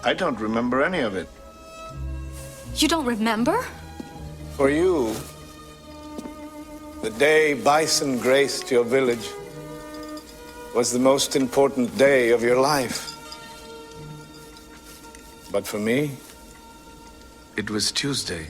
I don't remember any of it. You don't remember? For you, the day bison graced your village was the most important day of your life. But for me, it was Tuesday.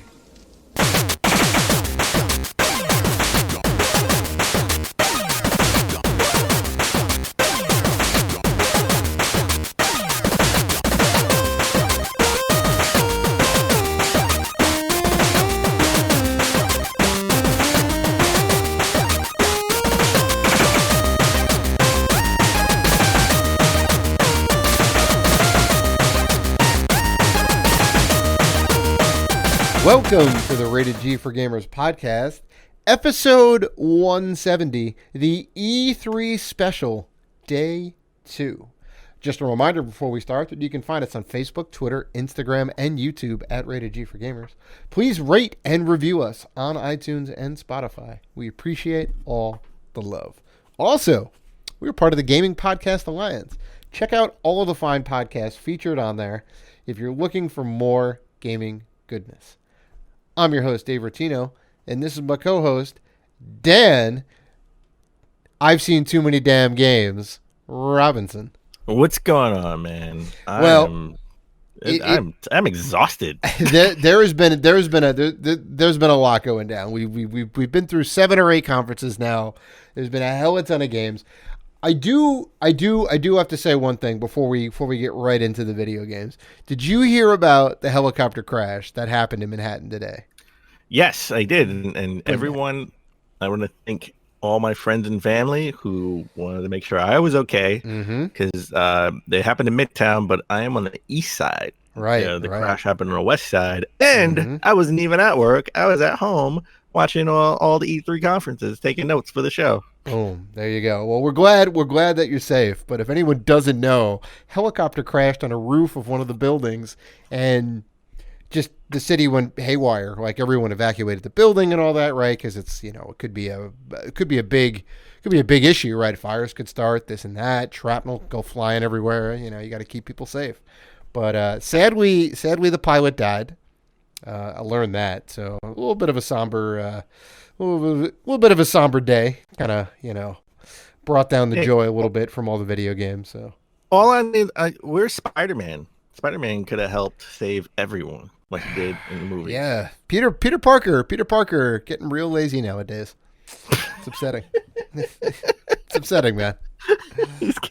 Welcome to the Rated G for Gamers podcast, episode 170, the E3 special, day 2. Just a reminder before we start that you can find us on Facebook, Twitter, Instagram, and YouTube at Rated G for Gamers. Please rate and review us on iTunes and Spotify. We appreciate all the love. Also, we're part of the Gaming Podcast Alliance. Check out all of the fine podcasts featured on there if you're looking for more gaming goodness. I'm your host, Dave Rotino, and this is my co-host, Dan. I've seen too many damn games, Robinson. What's going on, man? I'm exhausted. There's been a lot going down. We've been through 7 or 8 conferences now. There's been a hell of a ton of games. I do have to say one thing before we get right into the video games. Did you hear about the helicopter crash that happened in Manhattan today? Yes, I did, and everyone. I want to thank all my friends and family who wanted to make sure I was okay because they happened in Midtown, but I am on the east side. Right. The crash happened on the west side, and I wasn't even at work. I was at home watching all the E3 conferences, taking notes for the show. Boom. There you go. Well, we're glad that you're safe. But if anyone doesn't know, helicopter crashed on a roof of one of the buildings, and just the city went haywire. Like everyone evacuated the building and all that, right? Because it's it could be a big issue, right? Fires could start, this and that. Shrapnel go flying everywhere. You got to keep people safe. But sadly, the pilot died. I learned that. So a little bit of a somber. A little bit of a somber day, kind of, brought down the joy a little bit from all the video games. So all I need, we're Spider-Man. Spider-Man could have helped save everyone like he did in the movie. Yeah, Peter Parker getting real lazy nowadays. It's upsetting. It's upsetting, man.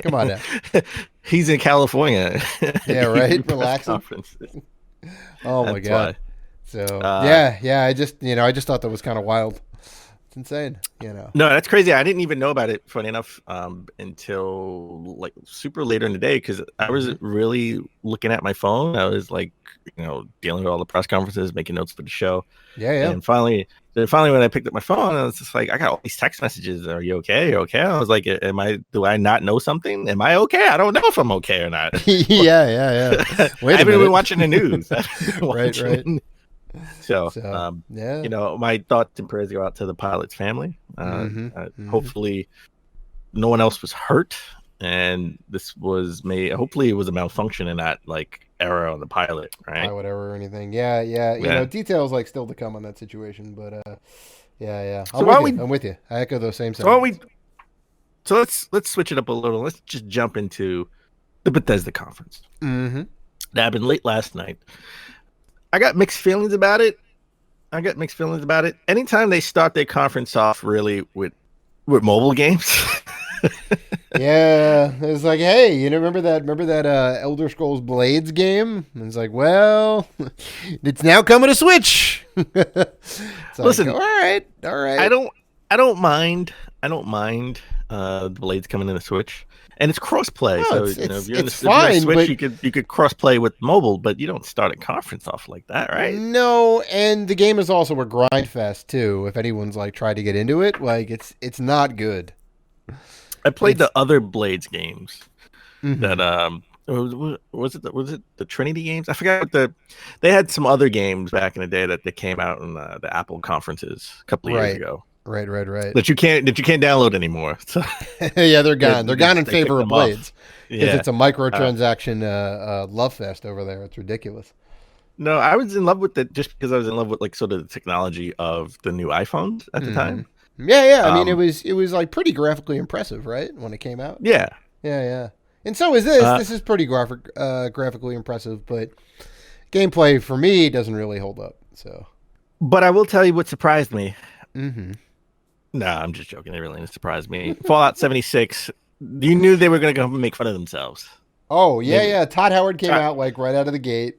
Come on now. He's in California. Yeah, right. Relaxing. Oh my God. Why. So yeah. I just thought that was kind of wild. Insane, No, that's crazy. I didn't even know about it, funny enough, until like super later in the day, because I was really looking at my phone. I was like, dealing with all the press conferences, making notes for the show. Yeah. And finally when I picked up my phone, I was just like, I got all these text messages. Are you okay? You're okay? I was like, do I not know something? Am I okay? I don't know if I'm okay or not. Yeah. Wait, I haven't been watching the news. Right. So my thoughts and prayers go out to the pilot's family. Hopefully no one else was hurt, and this was hopefully it was a malfunction and not like error on the pilot, right? Pilot error or anything. Yeah. Details like still to come on that situation, but yeah. I'm with you. I echo those same sentiments. So let's switch it up a little. Let's just jump into the Bethesda conference. That happened late last night. I got mixed feelings about it. Anytime they start their conference off really with mobile games. Yeah, it's like, hey, remember that Elder Scrolls Blades game? And it's like, well, it's now coming to Switch. Listen, all right. I don't mind the Blades coming in the Switch. And it's cross-play, so if you're in the Switch, you could cross-play with mobile, but you don't start a conference off like that, right? No, and the game is also a grind fest too. If anyone's like tried to get into it, like it's not good. I played the other Blades games that was it the Trinity games? I forgot they had some other games back in the day that they came out in the Apple conferences a couple of years ago. Right. That you can't download anymore. So yeah, they're gone. They're gone in favor of Blades because yeah. it's a microtransaction love fest over there. It's ridiculous. No, I was in love with it just because I was in love with like sort of the technology of the new iPhones at the time. Yeah. I mean, it was like pretty graphically impressive, right, when it came out. Yeah. And so is this. This is pretty graphically impressive, but gameplay for me doesn't really hold up. So, but I will tell you what surprised me. No, I'm just joking. It really didn't surprise me. Fallout 76. You knew they were going to go make fun of themselves. Oh yeah. Todd Howard came out like right out of the gate,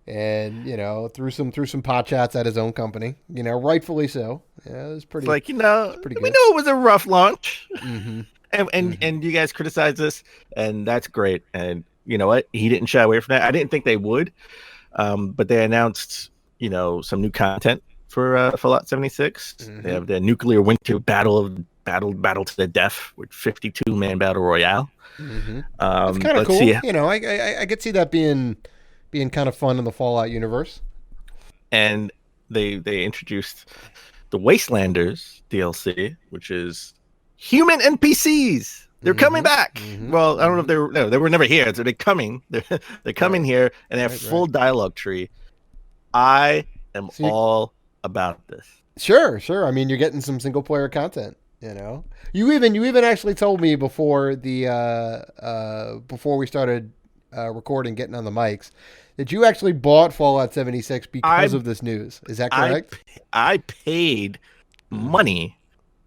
and threw some pot shots at his own company. Rightfully so. Yeah, it was pretty. It's like pretty good. We know it was a rough launch, and you guys criticized this, and that's great. And you know what? He didn't shy away from that. I didn't think they would, but they announced some new content for Fallout 76. They have the nuclear winter battle to the death with 52-man battle royale. It's kind of cool. See. I could see that being kind of fun in the Fallout universe. And they introduced the Wastelanders DLC, which is human NPCs. They're coming back. Well, I don't know if they were never here, so they're coming. They're coming here, and they have full dialogue tree. I am all about this. Sure. I mean, you're getting some single player content. You even actually told me before before we started recording, getting on the mics, that you actually bought Fallout 76 because of this news. Is that correct? I paid money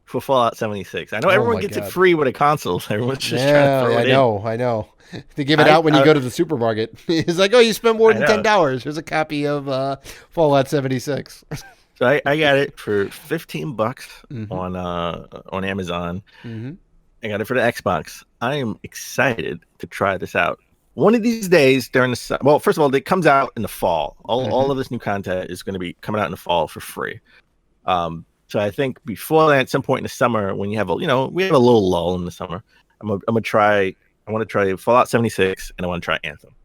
for Fallout 76. I know everyone gets it free with a console. Everyone's just trying to throw it in. I know. They give it out when you go to the supermarket. It's like, oh, you spent more than $10. Here's a copy of Fallout 76. So I got it for $15 on Amazon. I got it for the Xbox. I am excited to try this out. One of these days during the well, first of all, it comes out in the fall. All of this new content is going to be coming out in the fall for free. So I think before that, at some point in the summer, when you have we have a little lull in the summer, I want to try Fallout 76 and I want to try Anthem.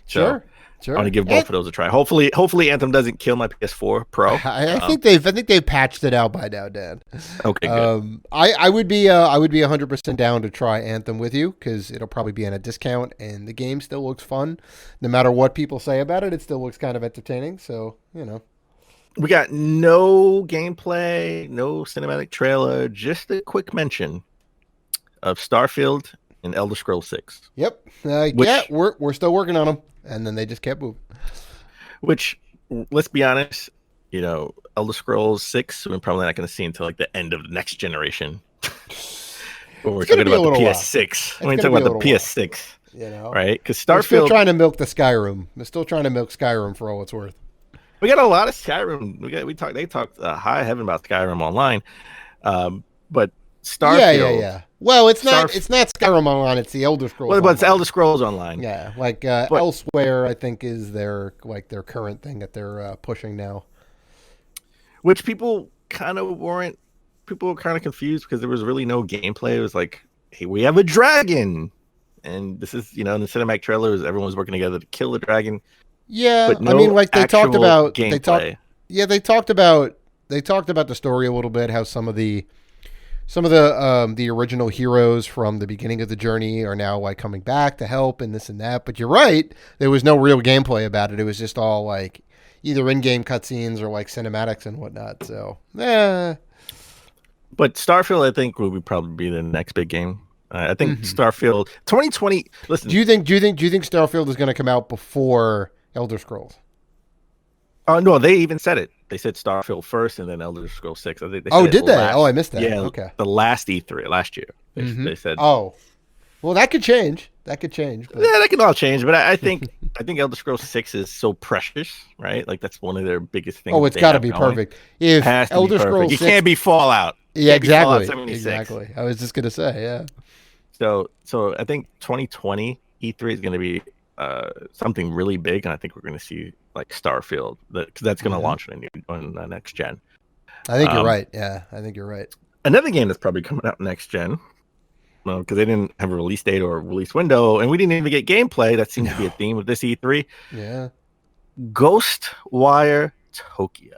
Sure. I want to give both of those a try. Hopefully Anthem doesn't kill my PS4 Pro. I think they've patched it out by now, Dan. Okay, good. I would be 100% down to try Anthem with you because it'll probably be on a discount and the game still looks fun. No matter what people say about it, it still looks kind of entertaining. So we got no gameplay, no cinematic trailer, just a quick mention of Starfield and Elder Scrolls 6. Yep. We're still working on them. And then they just kept moving. Which, let's be honest, Elder Scrolls 6, we're probably not going to see until like the end of the next generation. When we're talking about the PS6. When we're talking about the PS6. Right? Because Starfield. They're still trying to milk the Skyrim. They're still trying to milk Skyrim for all it's worth. We got a lot of Skyrim. They talked high heaven about Skyrim online. But Starfield. Yeah. Well, it's not Skyrim Online. It's the Elder Scrolls. Well, but it's Elder Scrolls Online. Yeah, Elsewhere, I think is their current thing that they're pushing now. Which people were kind of confused because there was really no gameplay. It was like, hey, we have a dragon, and this is in the cinematic trailers, everyone was working together to kill the dragon. Yeah, but no they talked about gameplay. They talked about the story a little bit. How some of the original heroes from the beginning of the journey are now like coming back to help and this and that. But you're right, there was no real gameplay about it. It was just all like either in-game cutscenes or like cinematics and whatnot. So, But Starfield, I think, will probably be the next big game. I think Starfield 2020. Listen, do you think Starfield is going to come out before Elder Scrolls? No, they even said it. They said Starfield first and then Elder Scrolls 6. I think they did they? I missed that. Yeah, okay. The last E3 last year. They said. Oh, well, that could change. But... Yeah, that can all change. But I think Elder Scrolls 6 is so precious, right? Like that's one of their biggest things. Oh, it's got to be perfect. If Elder Scrolls 6... you can't be Fallout. Yeah, exactly. I was just gonna say, yeah. So I think 2020 E3 is going to be something really big, and I think we're going to see like Starfield, because that's going to launch on the next gen. I think you're right. Yeah, I think you're right. Another game that's probably coming out next gen, because they didn't have a release date or a release window, and we didn't even get gameplay. That seems to be a theme of this E3. Yeah. Ghostwire Tokyo.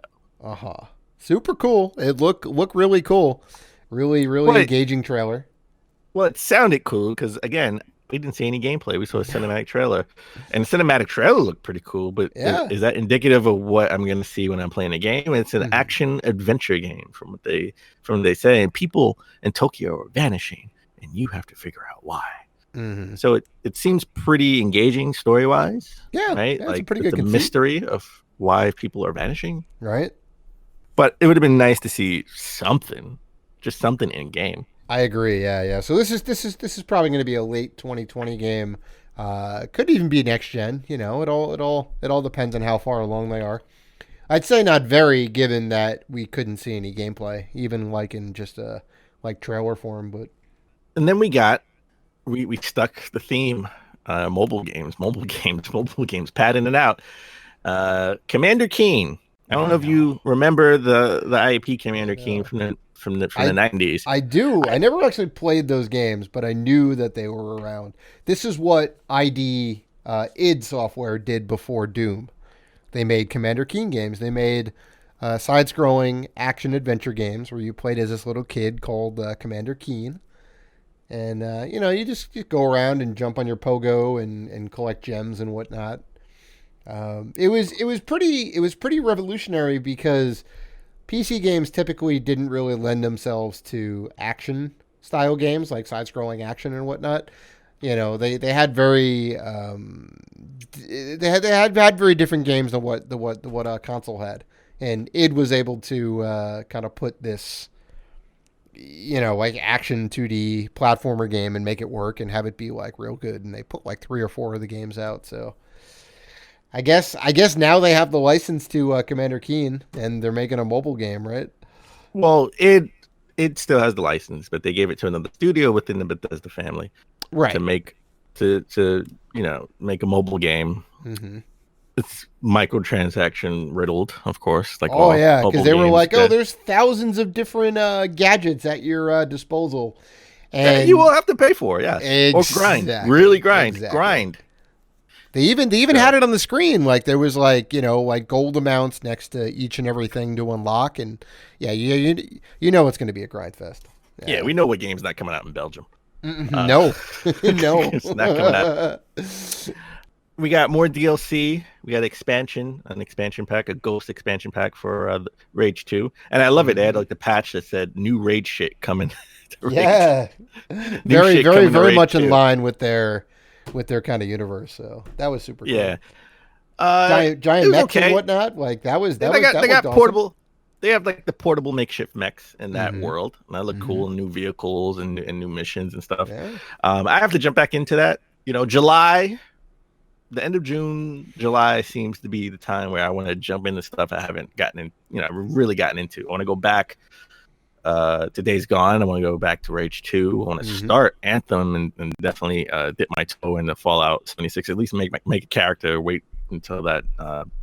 Super cool. It look really cool. Really engaging trailer. Well, it sounded cool because again, we didn't see any gameplay. We saw a cinematic trailer, and the cinematic trailer looked pretty cool. But is that indicative of what I'm going to see when I'm playing a game? It's an action adventure game, from what they say. And people in Tokyo are vanishing, and you have to figure out why. Mm-hmm. So it seems pretty engaging story wise. Yeah, right. Yeah, like it's a pretty good the mystery of why people are vanishing. Right. But it would have been nice to see something, just something in game. I agree. Yeah. So this is probably going to be a late 2020 game. Could even be next gen. You know, it all depends on how far along they are. I'd say not very, given that we couldn't see any gameplay, even like in just a trailer form. But and then we stuck the theme, mobile games, padding it out. Commander Keen. I don't know if you remember the IP Commander Keen from the 90s. I do. I never actually played those games, but I knew that they were around. This is what id Software did before Doom. They made Commander Keen games. They made side-scrolling action-adventure games where you played as this little kid called Commander Keen. And, you just go around and jump on your pogo and collect gems and whatnot. It was pretty revolutionary because PC games typically didn't really lend themselves to action style games like side-scrolling action and whatnot. You know, they had very they had very different games than what a console had, and id was able to kind of put this, like action 2D platformer game and make it work and have it be like real good. And they put like 3 or 4 of the games out, so. I guess now they have the license to Commander Keen, and they're making a mobile game, right? Well, it still has the license, but they gave it to another studio within the Bethesda family, right? To make make a mobile game. Mm-hmm. It's microtransaction riddled, of course. Like because they were like, there's thousands of different gadgets at your disposal, and you will have to pay for, or grind, really grind. They even had it on the screen. Like there was like gold amounts next to each and everything to unlock. And you know it's going to be a grind fest. Yeah, we know what game's not coming out in Belgium. No, no, it's not coming out. We got more DLC. We got an expansion pack, a ghost expansion pack for Rage 2. And I love it. They had like the patch that said new Rage shit coming. Yeah, very much in line with their kind of universe, so that was super cool. Yeah, giant mechs and whatnot. Like they got portable. Awesome. They have like the portable makeshift mechs in that world, and that look cool. And new vehicles and new missions and stuff. Yeah. I have to jump back into that. July, the end of June, July seems to be the time where I want to jump into stuff I haven't really gotten into. I want to go back. Today's Gone. I want to go back to Rage 2. I want to start Anthem and definitely dip my toe into Fallout 76. At least make a character. Wait until that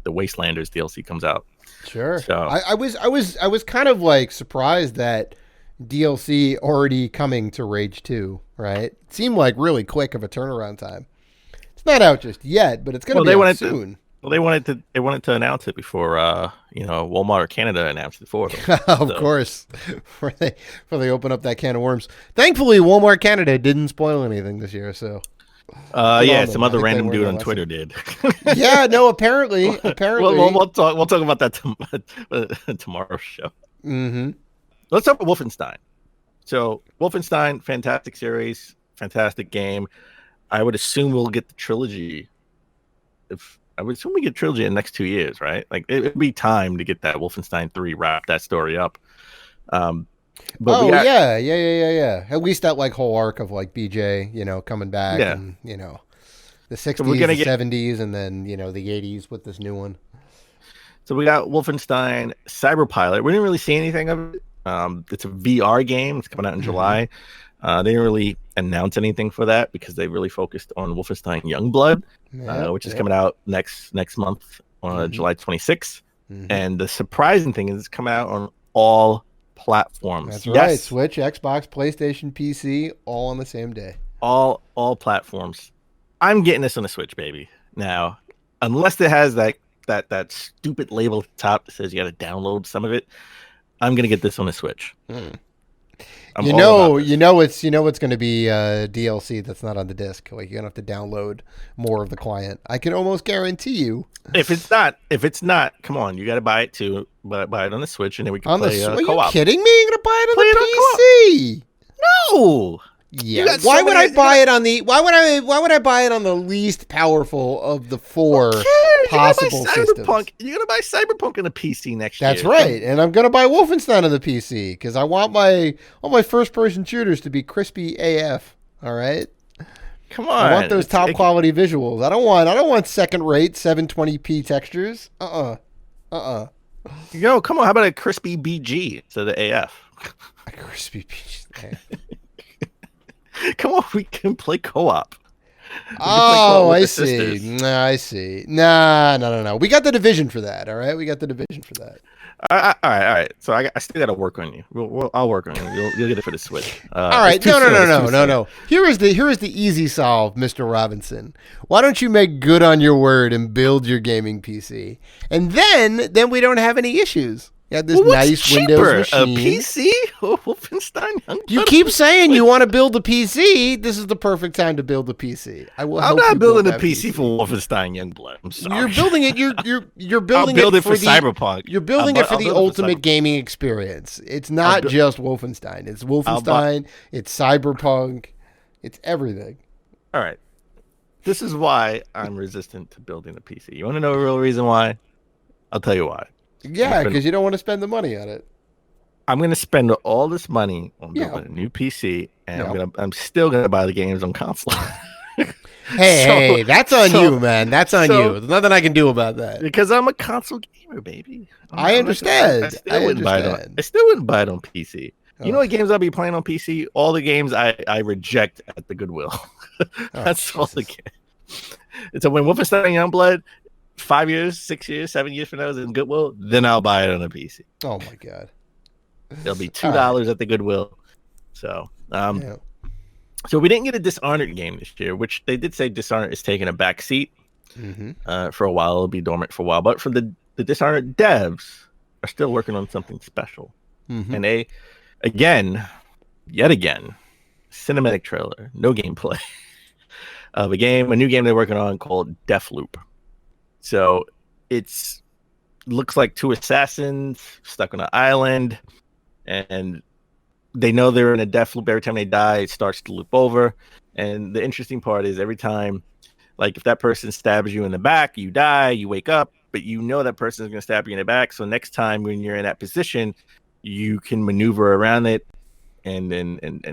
the Wastelanders DLC comes out. Sure. So I was kind of like surprised that DLC already coming to Rage 2. Right? It seemed like really quick of a turnaround time. It's not out just yet, but it's going to be out soon. They wanted to announce it before Walmart Canada announced it for them. Of course, before they open up that can of worms. Thankfully, Walmart Canada didn't spoil anything this year. So, some other random dude on Twitter did. Yeah, no, apparently. Well, we'll talk about that tomorrow's show. Mm-hmm. Let's talk about Wolfenstein. So, Wolfenstein, fantastic series, fantastic game. I would assume we'll get the trilogy. I would assume we get trilogy in the next 2 years, right? Like it'd be time to get that Wolfenstein 3 wrap that story up. Yeah. At least that like whole arc of like BJ, coming back, and the 60s, the 70s, and then the 80s with this new one. So we got Wolfenstein Cyberpilot. We didn't really see anything of it. It's a VR game. It's coming out in July. They didn't really announce anything for that because they really focused on Wolfenstein Youngblood, which is coming out next month on July 26th. And the surprising thing is it's coming out on all platforms. That's right. Switch, Xbox, PlayStation, PC, all on the same day. All platforms. I'm getting this on the Switch, baby. Now, unless it has that stupid label at the top that says you got to download some of it, I'm gonna get this on the Switch. You know it's going to be DLC that's not on the disc. Like, you're gonna have to download more of the client. I can almost guarantee you. If it's not, come on, you got to buy it too. But buy it on the Switch, and then we can play Are co-op. you kidding me? You're gonna buy it on the PC? No. Yeah. Why would I buy it on the? Why would I buy it on the least powerful of the four possible systems? You're gonna buy Cyberpunk on the PC next year. That's year. right, and I'm gonna buy Wolfenstein on the PC because I want all my first person shooters to be crispy AF. All right. Come on. I want those top quality visuals. I don't want second rate 720p textures. Yo, come on. How about a crispy BG instead of AF? A crispy BG. Come on, we can play co-op. I see. I see. No. We got the Division for that. All right, we got the Division for that. All right. So I still got to work on you. I'll work on you. You'll get it for the Switch. All right. No. Here is the easy solve, Mr. Robinson. Why don't you make good on your word and build your gaming PC, and then we don't have any issues. You have this nice Windows machine. A PC? Wolfenstein Youngblood? You keep saying you want to build a PC. This is the perfect time to build a PC. I'm not building a PC for Wolfenstein Youngblood. I'm sorry. You're building it. You're building it for Cyberpunk. You're building it for the ultimate gaming experience. It's not just Wolfenstein. It's Wolfenstein. It's Cyberpunk. It's everything. All right. This is why I'm resistant to building a PC. You want to know a real reason why? I'll tell you why. Yeah, because you don't want to spend the money on it. I'm going to spend all this money on building a new PC, and I'm still going to buy the games on console. Hey, that's on you, man. That's on you. There's nothing I can do about that. Because I'm a console gamer, baby. I understand. I still wouldn't buy it on PC. You know what games I'll be playing on PC? All the games I reject at the Goodwill. That's all the games. So when Wolfenstein Youngblood 5 years, 6 years, 7 years from now is in Goodwill, then I'll buy it on a PC. Oh my god. It'll be $2 at the Goodwill. So so we didn't get a Dishonored game this year, which they did say Dishonored is taking a back seat for a while. It'll be dormant for a while. But for the Dishonored devs are still working on something special. And they yet again, cinematic trailer, no gameplay of a new game they're working on called Deathloop. So it's looks like two assassins stuck on an island, and they know they're in a death loop. Every time they die, it starts to loop over. And the interesting part is every time, like if that person stabs you in the back, you die, you wake up, but you know that person is going to stab you in the back. So next time when you're in that position, you can maneuver around it and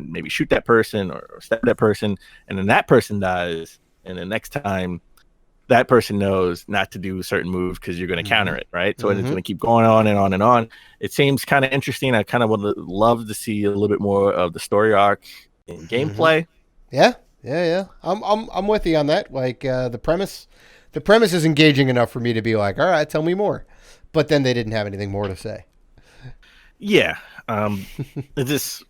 maybe shoot that person or stab that person, and then that person dies. And the next time, that person knows not to do a certain move because you're going to counter it, right? So it's going to keep going on and on and on. It seems kind of interesting. I kind of would love to see a little bit more of the story arc in gameplay. Yeah. I'm with you on that. Like the premise is engaging enough for me to be like, all right, tell me more. But then they didn't have anything more to say. Yeah, it's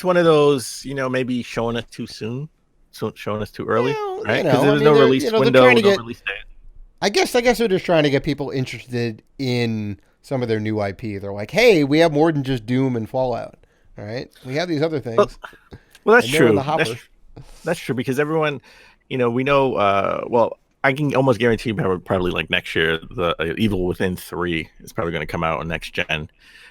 one of those, maybe showing us too soon. So showing us too early, right? Because there's no release window, no release date. I guess they're just trying to get people interested in some of their new IP. They're like, hey, we have more than just Doom and Fallout. All right, we have these other things. Well, that's true. That's true because everyone, we know. Well, I can almost guarantee probably like next year, the Evil Within 3 is probably going to come out on next gen.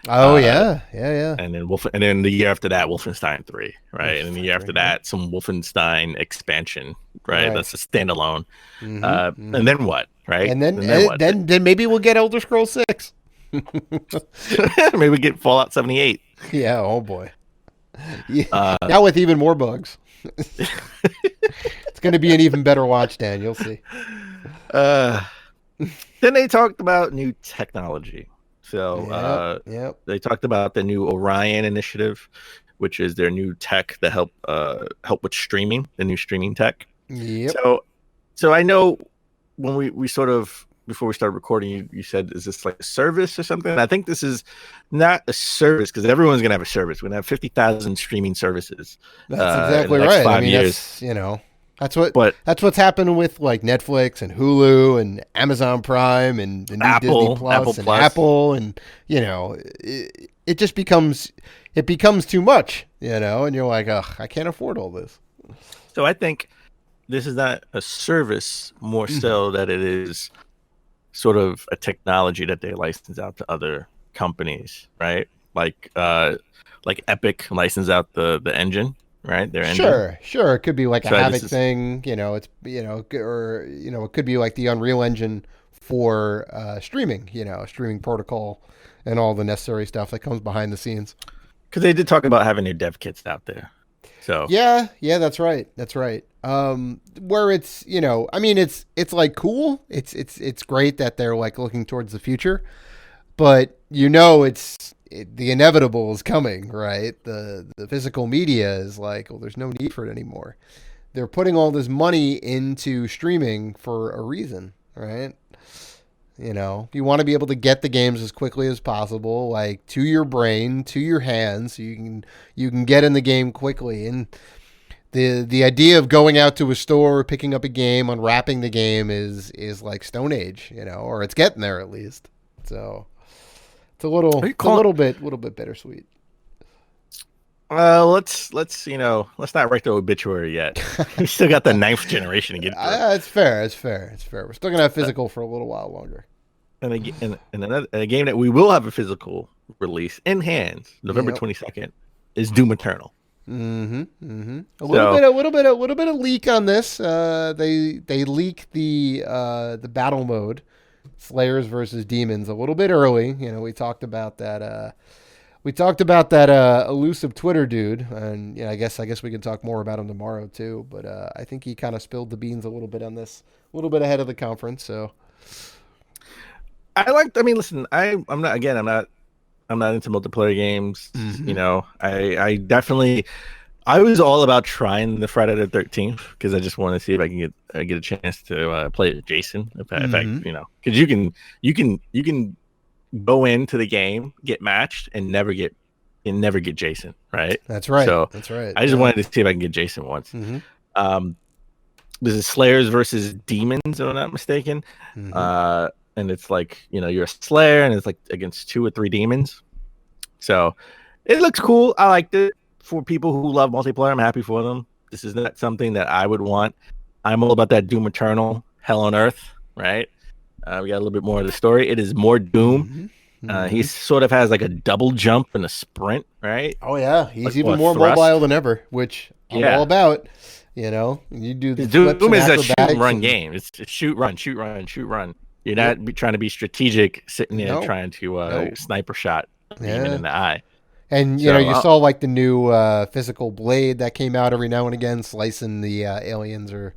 Oh yeah. And then the year after that, Wolfenstein 3, right? And then the year after that, some Wolfenstein expansion, right? That's a standalone. And then what, right? And then maybe we'll get Elder Scrolls 6. Maybe we get Fallout 78. Yeah. Oh boy. Yeah. Now with even more bugs. It's going to be an even better watch, Dan. You'll see. Then they talked about new technology. So they talked about the new Orion initiative, which is their new tech that help with streaming, the new streaming tech. Yep. So I know when we sort of, before we started recording, you said, is this like a service or something? And I think this is not a service because everyone's going to have a service. We're going to have 50,000 streaming services. That's exactly right. 5 years. That's, That's what's happened with like Netflix and Hulu and Amazon Prime and the new Disney Plus and Apple, and it just becomes too much, and you're like, ugh, I can't afford all this. So I think this is not a service more so that it is sort of a technology that they license out to other companies, right? Like Epic license out the engine, right? Their engine. Sure. It could be like a Havoc thing, it's or it could be like the Unreal Engine for streaming, a streaming protocol and all the necessary stuff that comes behind the scenes. Because they did talk about having their dev kits out there. So yeah, that's right. Where it's it's like cool. It's great that they're like looking towards the future, but the inevitable is coming, right? The physical media is like, well, there's no need for it anymore. They're putting all this money into streaming for a reason, right? You want to be able to get the games as quickly as possible, like to your brain, to your hands, so you can get in the game quickly. And the idea of going out to a store, picking up a game, unwrapping the game is like Stone Age, or it's getting there at least. So it's a little bit bittersweet. Let's not write the obituary yet. We still got the 9th generation to get through. It's fair. We're still gonna have physical for a little while longer. And a game that we will have a physical release in hands November 22nd is Doom Eternal. A little bit of leak on this. They leaked the battle mode, Slayers versus Demons, a little bit early. We talked about that. Elusive Twitter dude, and I guess we can talk more about him tomorrow too. But I think he kind of spilled the beans a little bit on this, a little bit ahead of the conference. So listen, I'm not into multiplayer games. I was all about trying the Friday the 13th because I just want to see if I can get a chance to play with Jason. Because you can go into the game, get matched, and never get Jason, right? That's right. So that's right. I just wanted to see if I can get Jason once. This is Slayers versus Demons, if I'm not mistaken. And it's like, you're a Slayer, and it's like against 2 or 3 demons. So it looks cool. I liked it. For people who love multiplayer, I'm happy for them. This is not something that I would want. I'm all about that Doom Eternal, Hell on Earth, right? We got a little bit more of the story. It is more Doom. He sort of has like a double jump and a sprint, right? Oh yeah, he's even more mobile than ever, which I'm all about. You do the Doom is a shoot and run game. It's shoot, run. You're not trying to be strategic, sitting there trying to sniper shot demon in the eye. And you saw like the new physical blade that came out every now and again, slicing the aliens or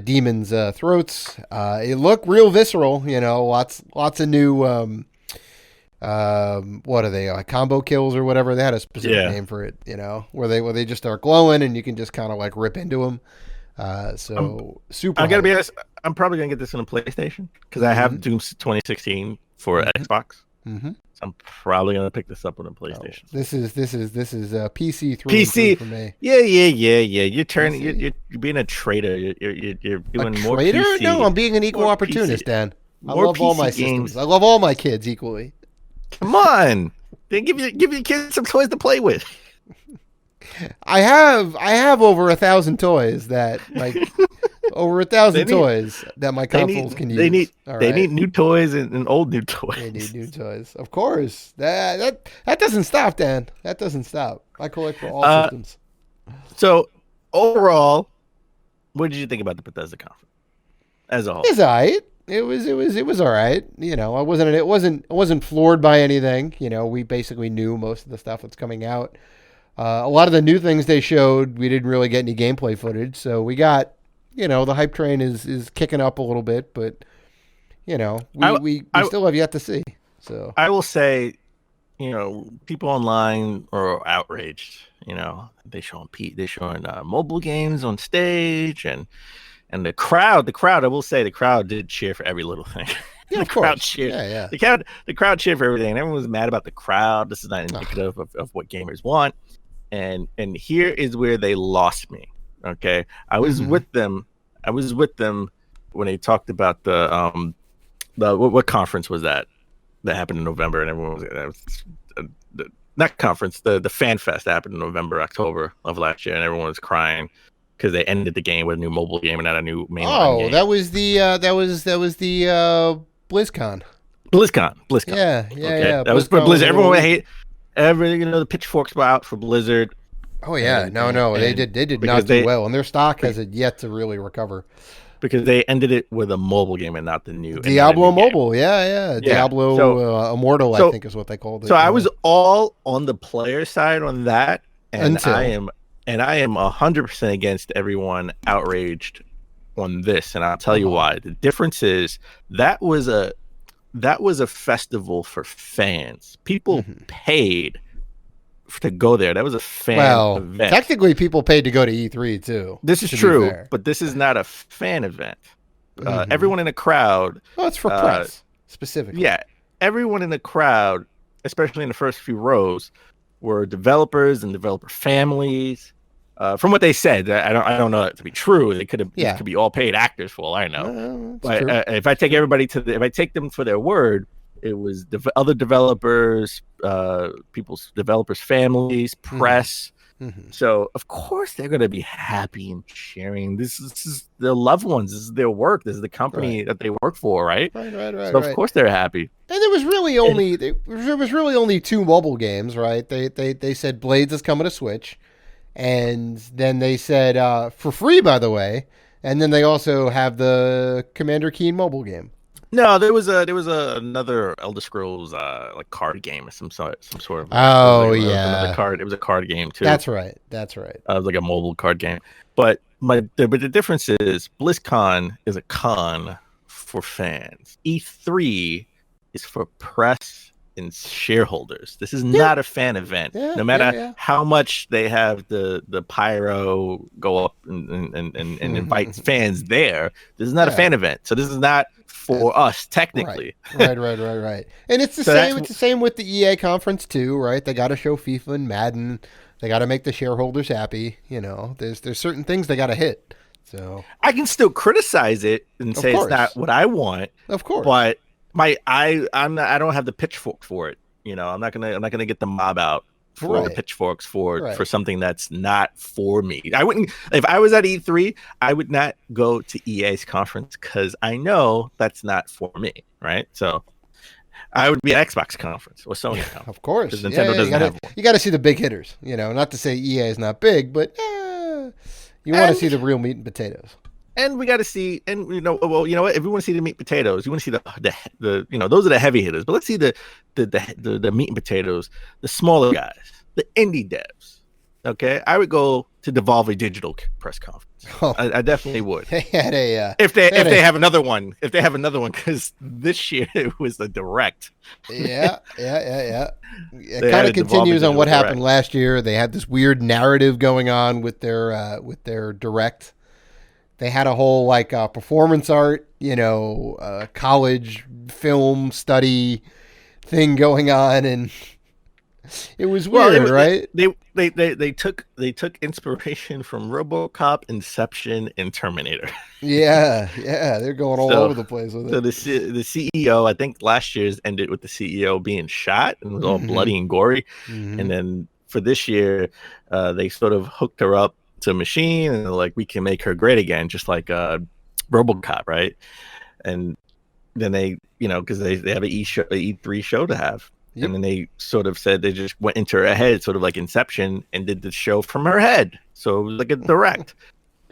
demons' throats. It looked real visceral. Lots of new. What are they? Combo kills or whatever? They had a specific name for it. Where they just start glowing and you can just kind of like rip into them. Super. I gotta be honest. I'm probably gonna get this on a PlayStation because I have Doom 2016 for Xbox. So I'm probably gonna pick this up on a PlayStation. This is PC PC for me. Yeah. You're being a traitor. You're doing more traitor? PC. No, I'm being an equal opportunist, PC. Dan. I love all my systems. I love all my kids equally. Come on, then give your kids some toys to play with. I have over 1,000 toys that toys that my consoles can use. They need new toys and old new toys. They need new toys, of course. That doesn't stop, Dan. That doesn't stop. I collect for all systems. So overall, what did you think about the Bethesda conference as a whole? It's all right. It was all right. I wasn't floored by anything. We basically knew most of the stuff that's coming out. A lot of the new things they showed, we didn't really get any gameplay footage. So we got, the hype train is kicking up a little bit, but we still have yet to see. So I will say, people online are outraged. They're showing mobile games on stage, and the crowd. I will say the crowd did cheer for every little thing. Yeah, the crowd cheered. Yeah. The crowd cheered for everything. Everyone was mad about the crowd. This is not indicative of what gamers want. And here is where they lost me, Okay, I was with them. I was with them when they talked about the what conference was that happened in November, and everyone was not conference, the fan fest happened in November, October of last year, and everyone was crying because they ended the game with a new mobile game and not a new mainline game. That was the BlizzCon. BlizzCon. Yeah. That was for Blizzard. Everyone would hate. The pitchforks were out for Blizzard. Oh yeah, they did not do well, and their stock has yet to really recover because they ended it with a mobile game and not the new Diablo mobile. Yeah. Diablo Immortal, I think is what they called it. So I was all on the player side on that, and I am 100% against everyone outraged on this, and I'll tell you why. The difference is that was a festival for fans. People paid to go there. That was a fan event. Technically, people paid to go to E3 too. This is true, but this is not a fan event. Everyone in the crowd. Well, it's for press specifically. Yeah, everyone in the crowd, especially in the first few rows, were developers and developer families. From what they said, I don't know that to be true. They could be all paid actors for all I know. But if I take them for their word, it was other developers, developers' families, press. So of course they're going to be happy and sharing. This is their loved ones. This is their work. This is the company that they work for, right? Right. So of course they're happy. And there was really only two mobile games, right? They said Blades is coming to Switch, and then they said for free, by the way. And then they also have the Commander Keen mobile game. No, there was another Elder Scrolls like card game or some sort of. Another card. It was a card game too. That's right. It was like a mobile card game. But the difference is BlizzCon is a con for fans. E3 is for press and shareholders. This is not a fan event. No matter how much they have the pyro go up and invite fans there, this is not a fan event. So this is not for us technically. Right. And it's the same. It's the same with the EA conference too, right? They got to show FIFA and Madden. They got to make the shareholders happy. There's certain things they got to hit. So I can still criticize it and say it's not what I want. Of course, but I don't have the pitchfork for it. I'm not gonna get the mob out for the pitchforks for something that's not for me. I wouldn't, if I was at E3, I would not go to EA's conference because I know that's not for me, right? So I would be at Xbox conference or Sony conference. Of course, because Nintendo doesn't have one. You got to see the big hitters. Not to say EA is not big, but you want to see the real meat and potatoes. And we got to see, and you know what? If we want to see the meat and potatoes, you want to see the those are the heavy hitters. But let's see the meat and potatoes, the smaller guys, the indie devs. Okay, I would go to Devolver Digital press conference. I definitely would. They had if they have another one, because this year it was the direct. Yeah. It kind of continues on what happened last year. They had this weird narrative going on with their direct. They had a whole performance art, college film study thing going on, and it was weird, right? They took inspiration from RoboCop, Inception, and Terminator. Yeah, they're going all over the place with it. So the CEO, I think last year's ended with the CEO being shot and it was all bloody and gory, and then for this year, they sort of hooked her up to a machine and like, we can make her great again, just like RoboCop, right? And then they, because they have an E3 show to have. Yep. And then they sort of said they just went into her head, sort of like Inception, and did the show from her head. So it was like a direct.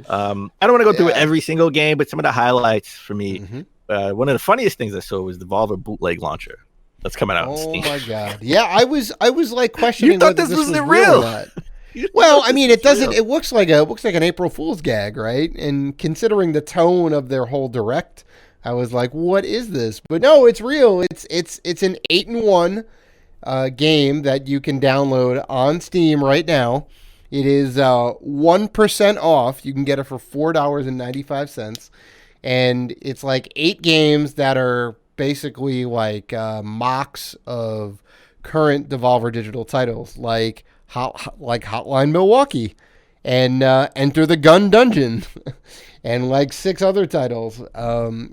I don't want to go through every single game, but some of the highlights for me. One of the funniest things I saw was the Devolver bootleg launcher that's coming out on Steam. Oh my god! Yeah, I was like questioning. You thought this was real? Or not. Well, I mean, it doesn't. Real. It looks like an April Fool's gag, right? And considering the tone of their whole direct, I was like, "What is this?" But no, it's real. It's an 8-in-1 game that you can download on Steam right now. It is 1% off. You can get it for $4.95, and it's like 8 games that are basically like mocks of current Devolver Digital titles, like Hotline Milwaukee and Enter the Gun Dungeon, and like 6 other titles.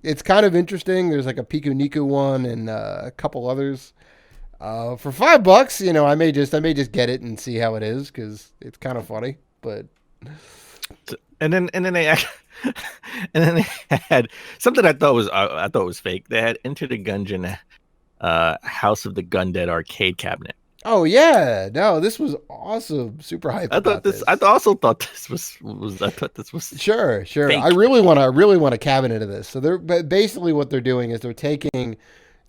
It's kind of interesting. There's like a Piku Niku one and a couple others. For $5, you know, I may just get it and see how it is because it's kind of funny. But and then they had something I thought was fake. They had Enter the Gungeon, House of the Gundead arcade cabinet. Oh yeah, no, this was awesome. Super hype. I thought this. I also thought this was. I thought this was sure. fake. I really want a cabinet of this. So they're basically what they're doing is they're taking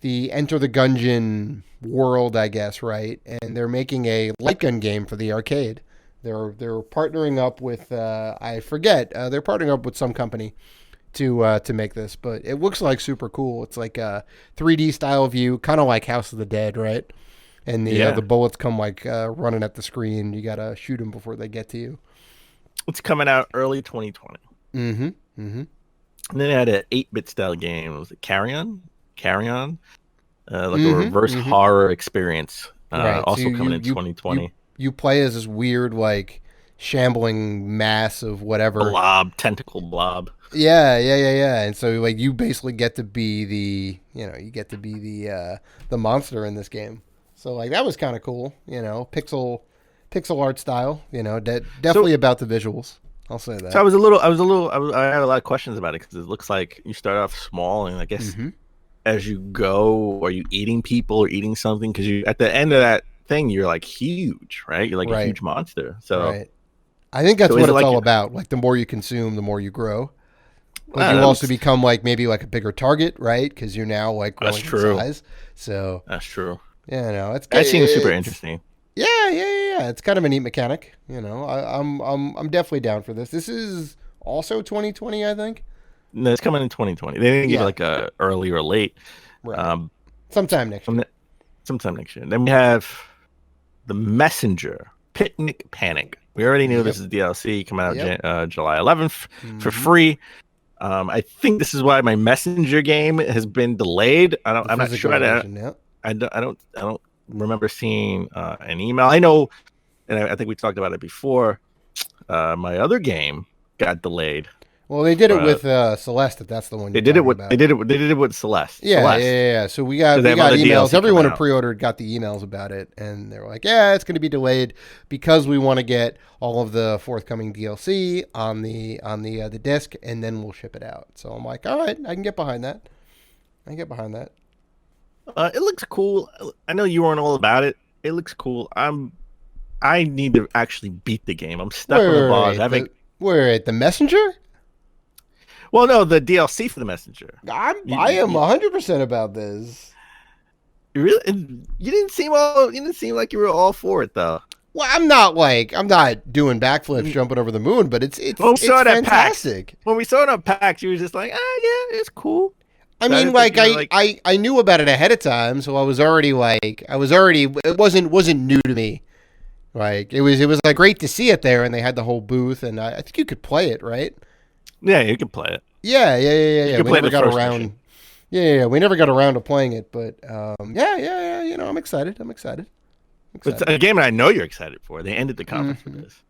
the Enter the Gungeon world, I guess, right, and they're making a light gun game for the arcade. They're partnering up with I forget. They're partnering up with some company to make this, but it looks like super cool. It's like a 3D style view, kind of like House of the Dead, right? And the bullets come like running at the screen. You gotta shoot them before they get to you. It's coming out early 2020. Mm-hmm. Mm-hmm. And then they had an 8-bit style game. Was it Carry On? Like a reverse horror experience. Right. Also coming in 2020. You play as this weird, like, shambling mass of whatever. Tentacle blob. Yeah. And so, like, you basically get to be the monster in this game. So, like, that was kind of cool, you know, pixel art style, you know, definitely about the visuals. I'll say that. So I had a lot of questions about it because it looks like you start off small, and I guess as you go, are you eating people or eating something? Because you at the end of that thing, you're like huge, right? You're like a huge monster. So I think that's what it's all about. Like the more you consume, the more you grow. Like you also become like maybe like a bigger target, right? Because you're now like growing in size. So that's true. Yeah, no, that seems super interesting. Yeah. It's kind of a neat mechanic. You know, I'm definitely down for this. This is also 2020, I think. No, it's coming in 2020. They didn't give like a early or late. Right. Sometime next year. Sometime next year. Then we have The Messenger, Picnic Panic. We already knew this is DLC coming out July 11th for free. I think this is why my Messenger game has been delayed. I'm not sure. I don't remember seeing an email. I know, and I think we talked about it before. My other game got delayed. Well, they did it with Celeste. If that's the one they did it with. They did it with Celeste. Yeah. So we got emails. Everyone who pre-ordered got the emails about it, and they were like, "Yeah, it's going to be delayed because we want to get all of the forthcoming DLC on the disc, and then we'll ship it out." So I'm like, "All right, I can get behind that. It looks cool. I know you weren't all about it. It looks cool. I need to actually beat the game. I'm stuck on the boss. Wait, the Messenger? Well, no, the DLC for the Messenger. I am 100% about this. You didn't seem like you were all for it though. Well, I'm not doing backflips jumping over the moon, but it's fantastic. When we saw it on PAX, you were just like, yeah, it's cool. I mean, I knew about it ahead of time, so it wasn't new to me. Like it was like great to see it there, and they had the whole booth, and I think you could play it, right? Yeah, you could play it. Yeah. We never got around. Yeah, we never got around to playing it, but yeah. You know, I'm excited. It's a game that I know you're excited for. They ended the conference with this.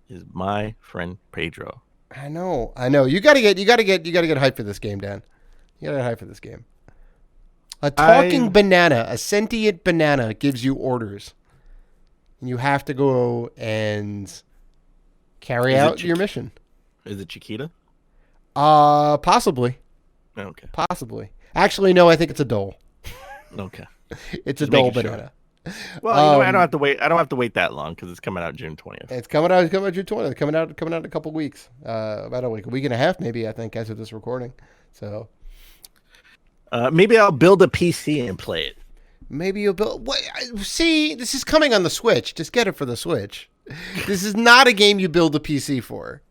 Is My Friend Pedro. I know. You gotta get hyped for this game, Dan. You gotta get hyped for this game. A talking banana, a sentient banana, gives you orders. And you have to go and carry out your mission. Is it Chiquita? Possibly. Okay. Possibly. Actually, no. I think it's a dole. Okay. It's a dole banana. Sure. Well, I don't have to wait. I don't have to wait that long because it's coming out June 20th. It's coming out June 20th. It's coming out in a couple weeks. About a week and a half, maybe. I think as of this recording. So. Maybe I'll build a PC and play it. Maybe you'll build. See, this is coming on the Switch. Just get it for the Switch. This is not a game you build a PC for.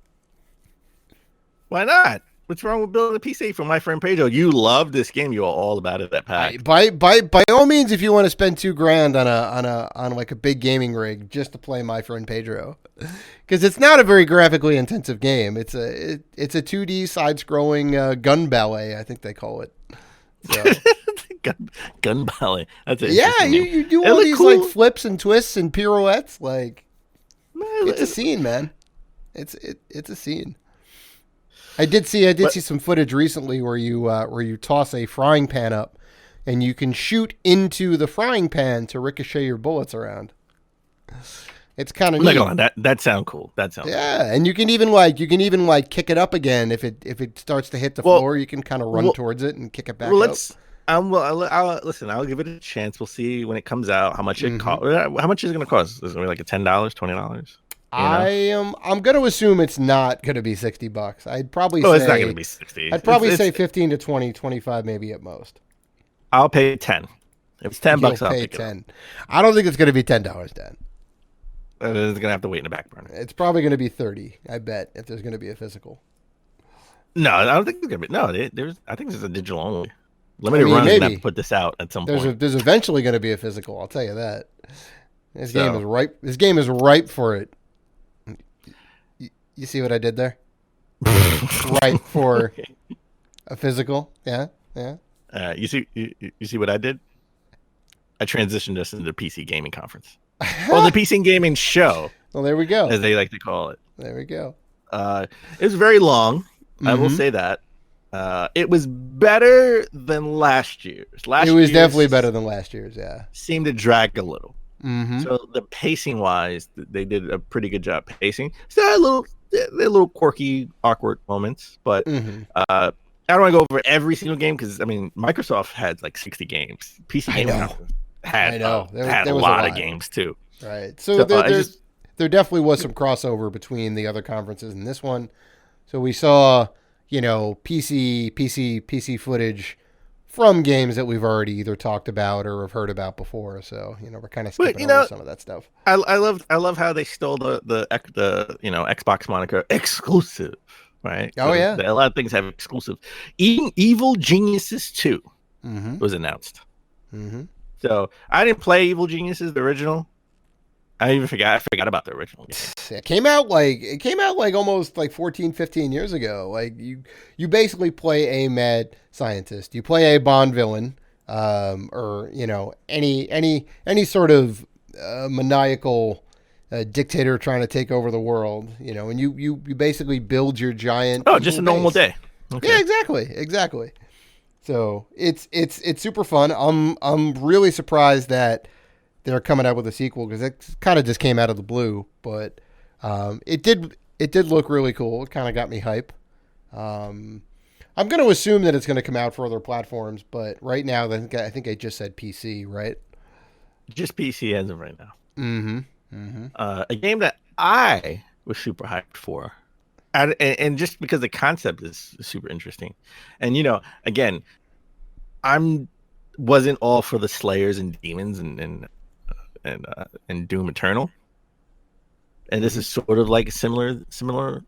Why not? What's wrong with building a PC for My Friend Pedro? You love this game. You are all about it at PAX. By all means, if you want to spend $2,000 on like a big gaming rig just to play My Friend Pedro, because it's not a very graphically intensive game. It's a 2D side-scrolling gun ballet, I think they call it. So. gun ballet. That's it. Yeah, you do all these cool. Like flips and twists and pirouettes. Like it's a scene, man. It's a scene. I did see some footage recently where you toss a frying pan up, and you can shoot into the frying pan to ricochet your bullets around. It's kind of neat. That sounds cool. And you can even kick it up again if it starts to hit the floor. You can kind of run towards it and kick it back up. Listen. I'll give it a chance. We'll see when it comes out how much it costs. How much is it going to cost? Is it going to be like a $10, $20? I'm going to assume it's not going to be $60. I'd probably say it's not going to be 60. I'd probably say 15 to 20, 25 maybe at most. I'll pay 10. If it's $10, I'll pay 10. I don't think it's going to be $10, Dan. It's going to have to wait in the back burner. It's probably going to be 30, I bet, if there's going to be a physical. No, I don't think it's going to be. No, I think this is a digital only. Limited Run is going to have to put this out at some point. There's eventually going to be a physical, I'll tell you that. This game is ripe. This game is ripe for it. You see what I did there? Ripe for a physical. Yeah. You see what I did? I transitioned us into the PC gaming conference. Or the PC gaming show. Well, there we go. As they like to call it. There we go. It was very long. I will say that. It was better than last year's. It was definitely better than last year's, yeah. Seemed to drag a little. Mm-hmm. So the pacing wise, they did a pretty good job pacing. So a little quirky, awkward moments, but I don't want to go over every single game because Microsoft had like 60 games. PC gaming had a lot of games too. Right. So there definitely was some crossover between the other conferences and this one. So we saw, PC footage from games that we've already either talked about or have heard about before. So, we're kind of skipping over some of that stuff. I love how they stole the Xbox moniker exclusive, right? Oh, yeah. A lot of things have exclusive. Even Evil Geniuses 2 was announced. Mm-hmm. So I didn't play Evil Geniuses, the original. I forgot about the original game. It came out like almost like 14, 15 years ago. Like you basically play a mad scientist. You play a Bond villain, or any sort of maniacal dictator trying to take over the world. And you basically build your giant. Oh, just a normal day. Okay. Yeah, exactly. So it's super fun. I'm really surprised that they're coming out with a sequel because it kind of just came out of the blue, but it did look really cool. It kind of got me hype. I'm going to assume that it's going to come out for other platforms, but right now I think I just said PC, right? Just PC as of right now. Mm-hmm. A game that I was super hyped for, and just because the concept is super interesting, and again, wasn't all for the Slayers and Demons and Doom Eternal, and this is sort of like similar, similar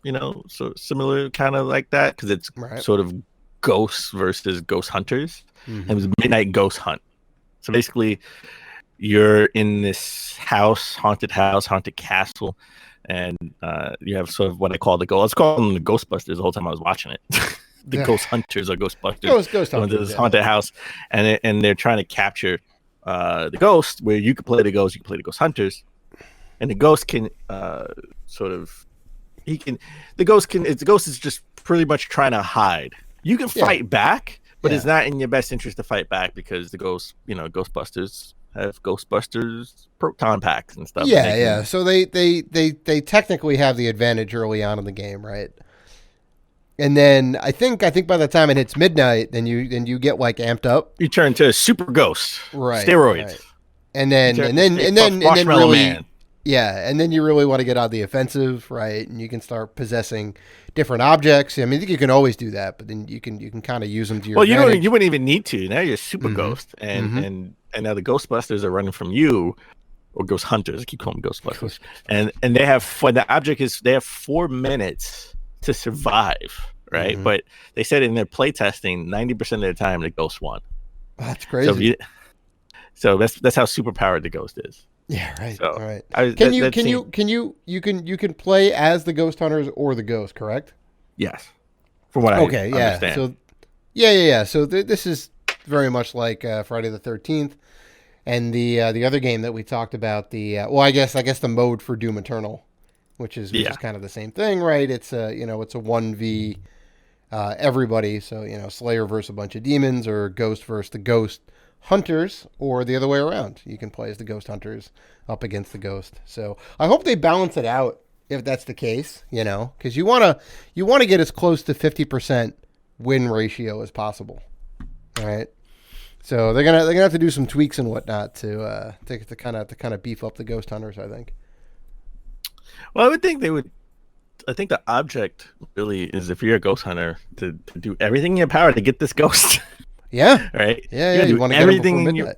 kind of like that because it's sort of ghosts versus ghost hunters. And it was Midnight Ghost Hunt. So basically, you're in this haunted castle, and you have sort of what I call I was calling them the Ghostbusters the whole time I was watching it. Ghost hunters or Ghostbusters. Ghost hunters. This haunted house, and they're trying to capture the ghost, where you can play the ghost, you can play the ghost hunters, and the ghost can the ghost is just pretty much trying to hide. You can fight back, but it's not in your best interest to fight back because the ghost, Ghostbusters have Ghostbusters proton packs and stuff. Yeah. So they technically have the advantage early on in the game, right? And then I think by the time it hits midnight, then you get like amped up. You turn to super ghost, right? Steroids, right. And then really, man. Yeah, and then you really want to get on the offensive, right? And you can start possessing different objects. I think you can always do that, but then you can kind of use them to your advantage. You wouldn't even need to. Now you're super ghost, and now the Ghostbusters are running from you, or ghost hunters. I keep calling them Ghostbusters, and they have they have 4 minutes to survive, right? But they said in their playtesting, 90% of the time the ghost won. That's crazy. So that's how superpowered the ghost is. Yeah, right. So, all right. You can play as the ghost hunters or the ghost, correct? Yes. From what I understand. So yeah. So this is very much like Friday the 13th, and the other game that we talked about. I guess the mode for Doom Eternal which is kind of the same thing, right? It's a 1v everybody. So, Slayer versus a bunch of demons, or Ghost versus the Ghost Hunters, or the other way around. You can play as the Ghost Hunters up against the Ghost. So I hope they balance it out if that's the case, because you want to get as close to 50% win ratio as possible. All right. So they're gonna have to do some tweaks and whatnot to kind of beef up the Ghost Hunters, I think. Well, I would think they would. I think the object really is, if you're a ghost hunter, to do everything in your power to get this ghost. Yeah. Right. Yeah. You want to get it before midnight.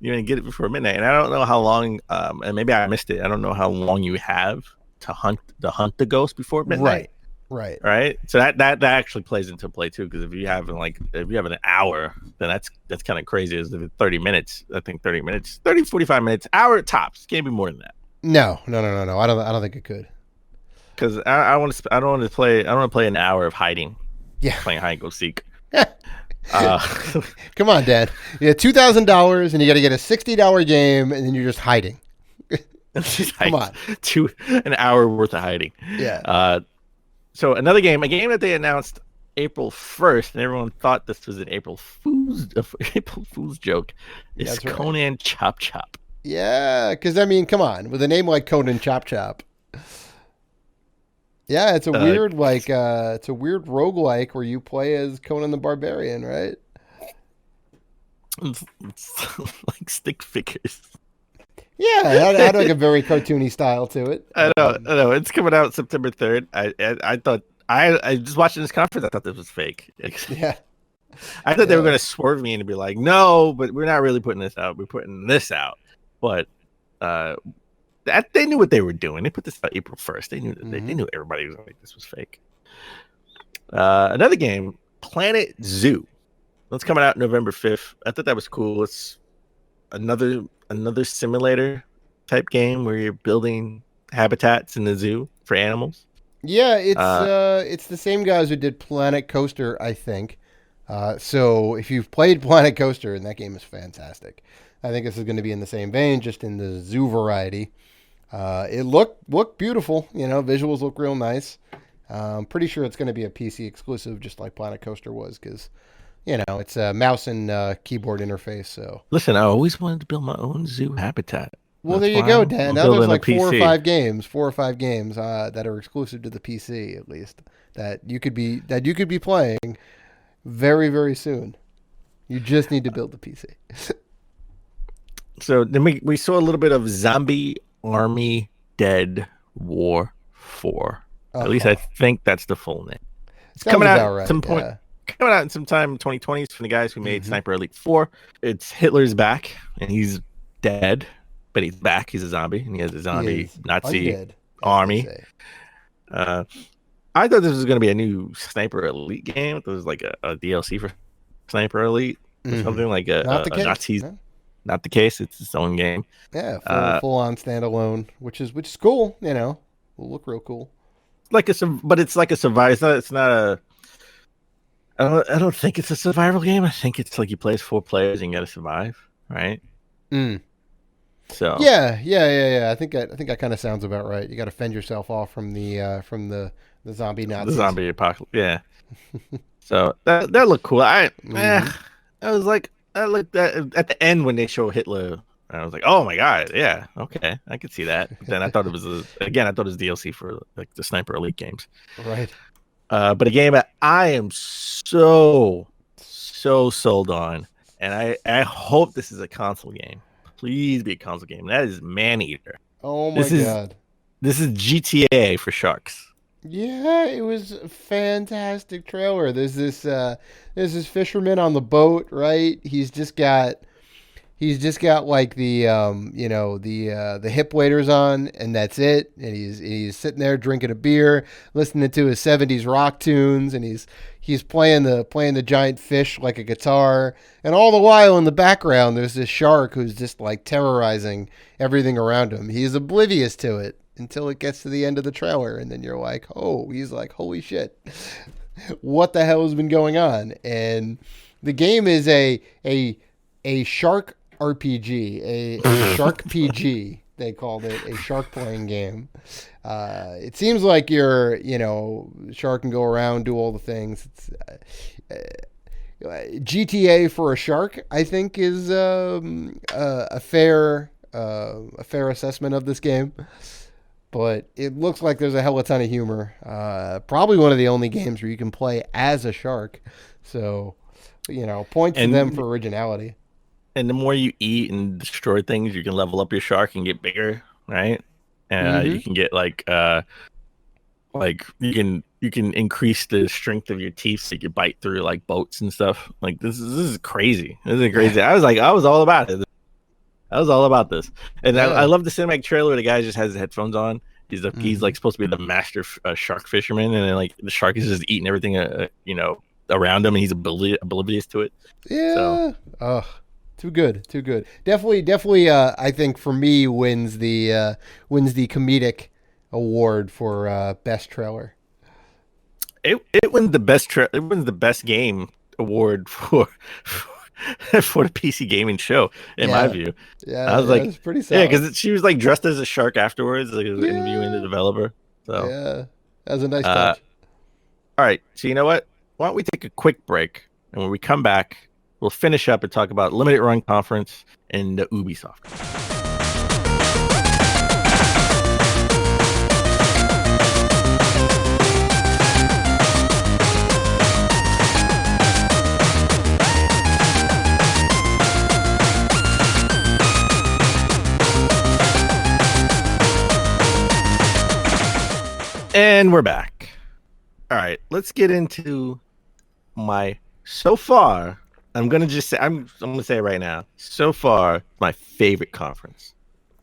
You want to get it before midnight, and I don't know how long. And maybe I missed it. I don't know how long you have to hunt the ghost before midnight. Right. So that actually plays into play too, because if you have an hour, then that's kind of crazy. Is 30 minutes? I think 30 minutes, 45 minutes, hour tops. Can't be more than that. No. I don't think it could. Because I don't want to play an hour of hiding. Yeah, playing hide and go seek. Come on, Dad. You got $2,000 and you got to get a $60 game, and then you're just hiding. Come on, an hour worth of hiding. Yeah. So another game, a game that they announced April 1st, and everyone thought this was an April Fool's joke, is Conan Chop Chop. Yeah, because come on, with a name like Conan Chop Chop. Yeah, it's a weird roguelike where you play as Conan the Barbarian, right? It's like stick figures. Yeah, it had like a very cartoony style to it. I know. It's coming out September 3rd. I thought I just watching this conference. I thought this was fake. Yeah, I thought they were going to swerve me and be like, "No, but we're not really putting this out. We're putting this out." But they knew what they were doing. They put this out April 1st. They knew that they knew everybody was like, this was fake. Another game, Planet Zoo. That's coming out November 5th. I thought that was cool. It's another simulator type game where you're building habitats in the zoo for animals. Yeah, it's the same guys who did Planet Coaster, I think. So if you've played Planet Coaster, and that game is fantastic, I think this is going to be in the same vein, just in the zoo variety. It looked beautiful. Visuals look real nice. I'm pretty sure it's going to be a PC exclusive, just like Planet Coaster was, because it's a mouse and keyboard interface. So listen, I always wanted to build my own zoo habitat. Well, there you go, Dan. Now there's like 4 or 5 games that are exclusive to the PC, at least, that you could be playing very, very soon. You just need to build the PC. So then we saw a little bit of Zombie Army Dead War 4. At least I think that's the full name. It's coming out at some point. Yeah. Coming out in sometime in 2020s from the guys who made Sniper Elite 4. It's Hitler's back, and he's dead, but he's back. He's a zombie, and he has a zombie Nazi undead, army. I thought this was going to be a new Sniper Elite game. It was like a DLC for Sniper Elite or something like a Nazi. No? Not the case. It's its own game. Yeah, full on standalone, which is cool. Will look real cool. But it's like a survival. It's not a. I don't think it's a survival game. I think it's like you play as 4 players and you got to survive, right? So yeah. I think that kind of sounds about right. You got to fend yourself off from the zombie Nazis. The zombie apocalypse. Yeah. So that looked cool. I was like, I looked at the end when they show Hitler. I was like, oh my god, yeah, okay, I could see that. But then I thought it was DLC for like the Sniper Elite games, right? But a game that I am so sold on, and I hope this is a console game. Please be a console game. That is Maneater. Oh my god, this is GTA for sharks. Yeah, it was a fantastic trailer. There's this fisherman on the boat, right? He's just got like the the hip waders on, and that's it. And he's sitting there drinking a beer, listening to his 70s rock tunes, and he's playing the giant fish like a guitar. And all the while in the background, there's this shark who's just like terrorizing everything around him. He's oblivious to it until it gets to the end of the trailer, and then you're like, oh, he's like, holy shit, what the hell has been going on? And the game is a shark RPG, a shark PG, they called it a shark playing game. It seems like your shark can go around, do all the things. It's GTA for a shark, I think, is a fair assessment of this game. But it looks like there's a hell of a ton of humor. Probably one of the only games where you can play as a shark. So, points to them for originality. And the more you eat and destroy things, you can level up your shark and get bigger, right? You can get you can increase the strength of your teeth so you can bite through like boats and stuff. Like this is crazy. This is crazy. I was all about it. I was all about this, and I love the cinematic trailer where the guy just has his headphones on. He's like supposed to be the master shark fisherman, and then like the shark is just eating everything around him, and he's oblivious to it. Yeah. So. Too good. Definitely. I think for me wins the comedic award for best trailer. It wins the best it wins the best game award for for the PC gaming show, in my view. Yeah, I was like, it's pretty solid. Yeah, because she was like dressed as a shark afterwards, like interviewing the developer. So yeah, that was a nice touch. All right, so you know what? Why don't we take a quick break, and when we come back, we'll finish up and talk about Limited Run Conference and the Ubisoft. And we're back. All right, let's get into my so far. I'm gonna just say I'm gonna say it right now. So far, my favorite conference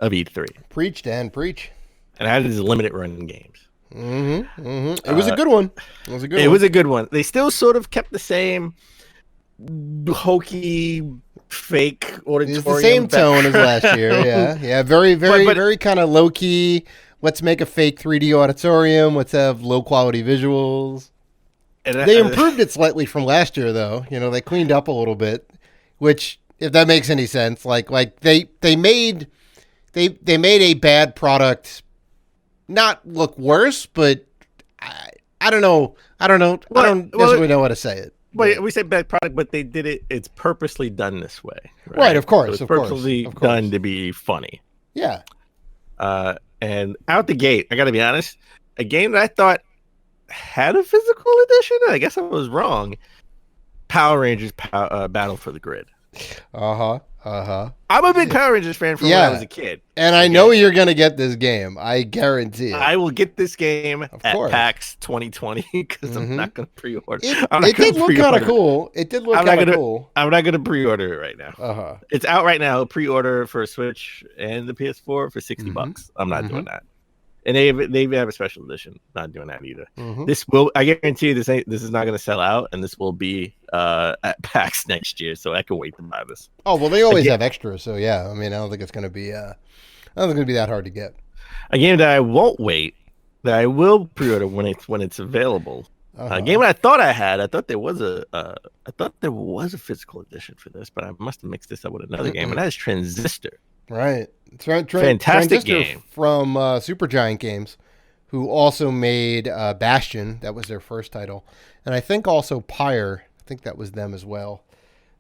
of E3. Preach, Dan, preach. And that is limited run games. It was a good one. It was a good one. They still sort of kept the same hokey, fake auditorium. It's the same tone as last year. Yeah. Very kind of low key. Let's make a fake 3D auditorium. Let's have low quality visuals. And they improved it slightly from last year, though. They cleaned up a little bit, which, if that makes any sense, like they made a bad product not look worse, but I don't know. I don't necessarily know how to say it. But we say bad product, but they did it. It's purposely done this way, right? Of course, so purposely done to be funny. Yeah. And out the gate, I got to be honest, a game that I thought had a physical edition. I guess I was wrong. Power Rangers Battle for the Grid. I'm a big Power Rangers fan from when I was a kid. And I know you're going to get this game. I guarantee it. I will get this game at PAX 2020 because I'm not going to pre-order. It did look kind of cool. I'm not going to pre-order it right now. It's out right now. Pre-order for Switch and the PS4 for $60. I'm not doing that. And they have a special edition. Not doing that either. I guarantee you this is not going to sell out, and this will be at PAX next year. So I can wait to buy this. Oh well, they always have extras. So yeah, I mean, I don't think it's going to be that hard to get. A game that I won't wait, that I will pre-order when it's available. A game that I thought I had. I thought there was a physical edition for this, but I must have mixed this up with another game, and that is Transistor. Right. Fantastic Transistor game from Supergiant Games, who also made Bastion. That was their first title. And I think also Pyre. I think that was them as well.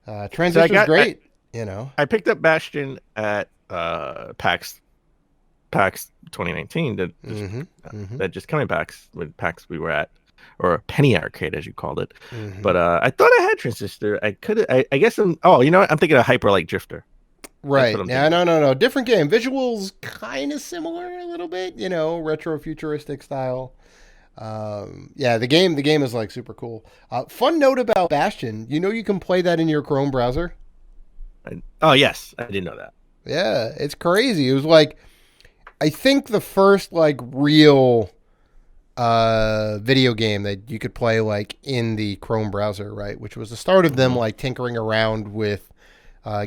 Transistor's great. I picked up Bastion at PAX 2019. That just coming PAX with PAX we were at, or Penny Arcade as you called it. But I thought I had Transistor. I guess I'm thinking of Hyper Light Drifter. Right. Yeah, no. Different game. Visuals kind of similar a little bit, retro futuristic style. The game is like super cool. Fun note about Bastion. You can play that in your Chrome browser. Oh, yes. I didn't know that. Yeah, it's crazy. It was like, I think the first like real video game that you could play like in the Chrome browser, right? Which was the start of them like tinkering around with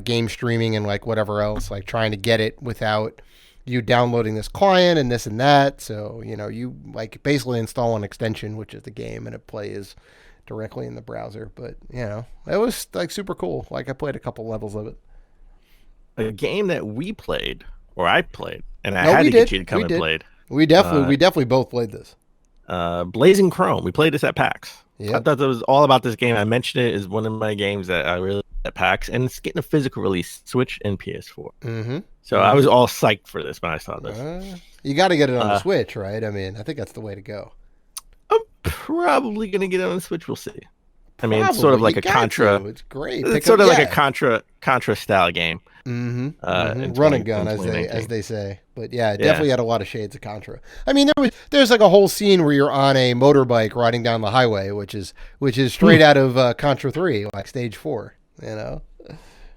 game streaming and like whatever else, like trying to get it without you downloading this client and this and that. So, you like basically install an extension, which is the game, and it plays directly in the browser. But, it was like super cool. Like I played a couple levels of it. A game that we played, or I played, and I had to get you to come and play. We definitely both played this. Blazing Chrome. We played this at PAX. Yep. I thought it was all about this game. I mentioned it as one of my games that I really at PAX, and it's getting a physical release, Switch and PS4. Mm-hmm. So I was all psyched for this when I saw this. You got to get it on the Switch, right? I mean, I think that's the way to go. I'm probably going to get it on the Switch. We'll see. I mean, it's sort of like a Contra. It's great. It's sort of like a Contra style game. Mm-hmm. Run and gun, as they say. But yeah, it definitely had a lot of shades of Contra. I mean, there's like a whole scene where you're on a motorbike riding down the highway, which is straight out of Contra 3, like stage 4. You know,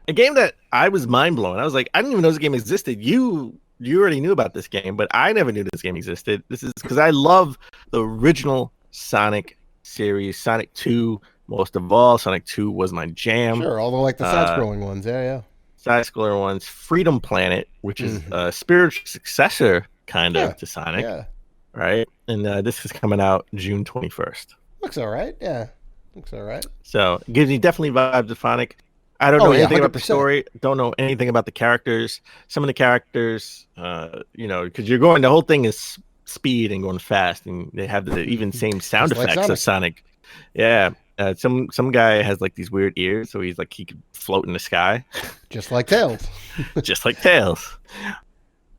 a game that I was mind blown. I was like, I didn't even know this game existed. You already knew about this game, but I never knew this game existed. This is because I love the original Sonic series, Sonic 2. Most of all, Sonic 2 was my jam. Sure, although like the side-scrolling ones, yeah. Side-scroller ones, Freedom Planet, which is a spiritual successor kind of to Sonic, right? And this is coming out June 21st. Looks all right, yeah. Looks all right. So it gives you definitely vibes of Sonic. I don't know anything 100%. About the story. Don't know anything about the characters. Some of the characters, because you're going. The whole thing is speed and going fast, and they have the even same sound effects like of Sonic. Yeah. Some guy has like these weird ears, so he's like he could float in the sky, just like Tails. Just like Tails.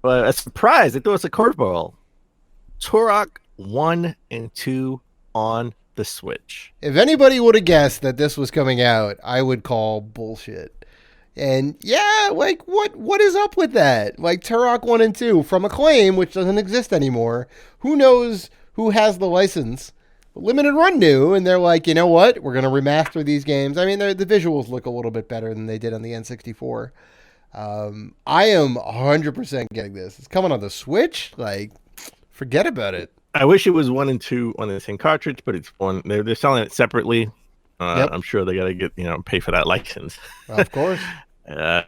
But a surprise! They threw us a curveball. Turok 1 and 2 on the Switch. If anybody would have guessed that this was coming out, I would call bullshit. And yeah, like what is up with that? Like Turok 1 and 2 from Acclaim, which doesn't exist anymore. Who knows who has the license? Limited Run knew, and they're like, you know what? We're going to remaster these games. I mean, the visuals look a little bit better than they did on the N64. I am 100% getting this. It's coming on the Switch. Like, forget about it. I wish it was 1 and 2 on the same cartridge, but it's one. They're selling it separately. I'm sure they got to get pay for that license. Of course. A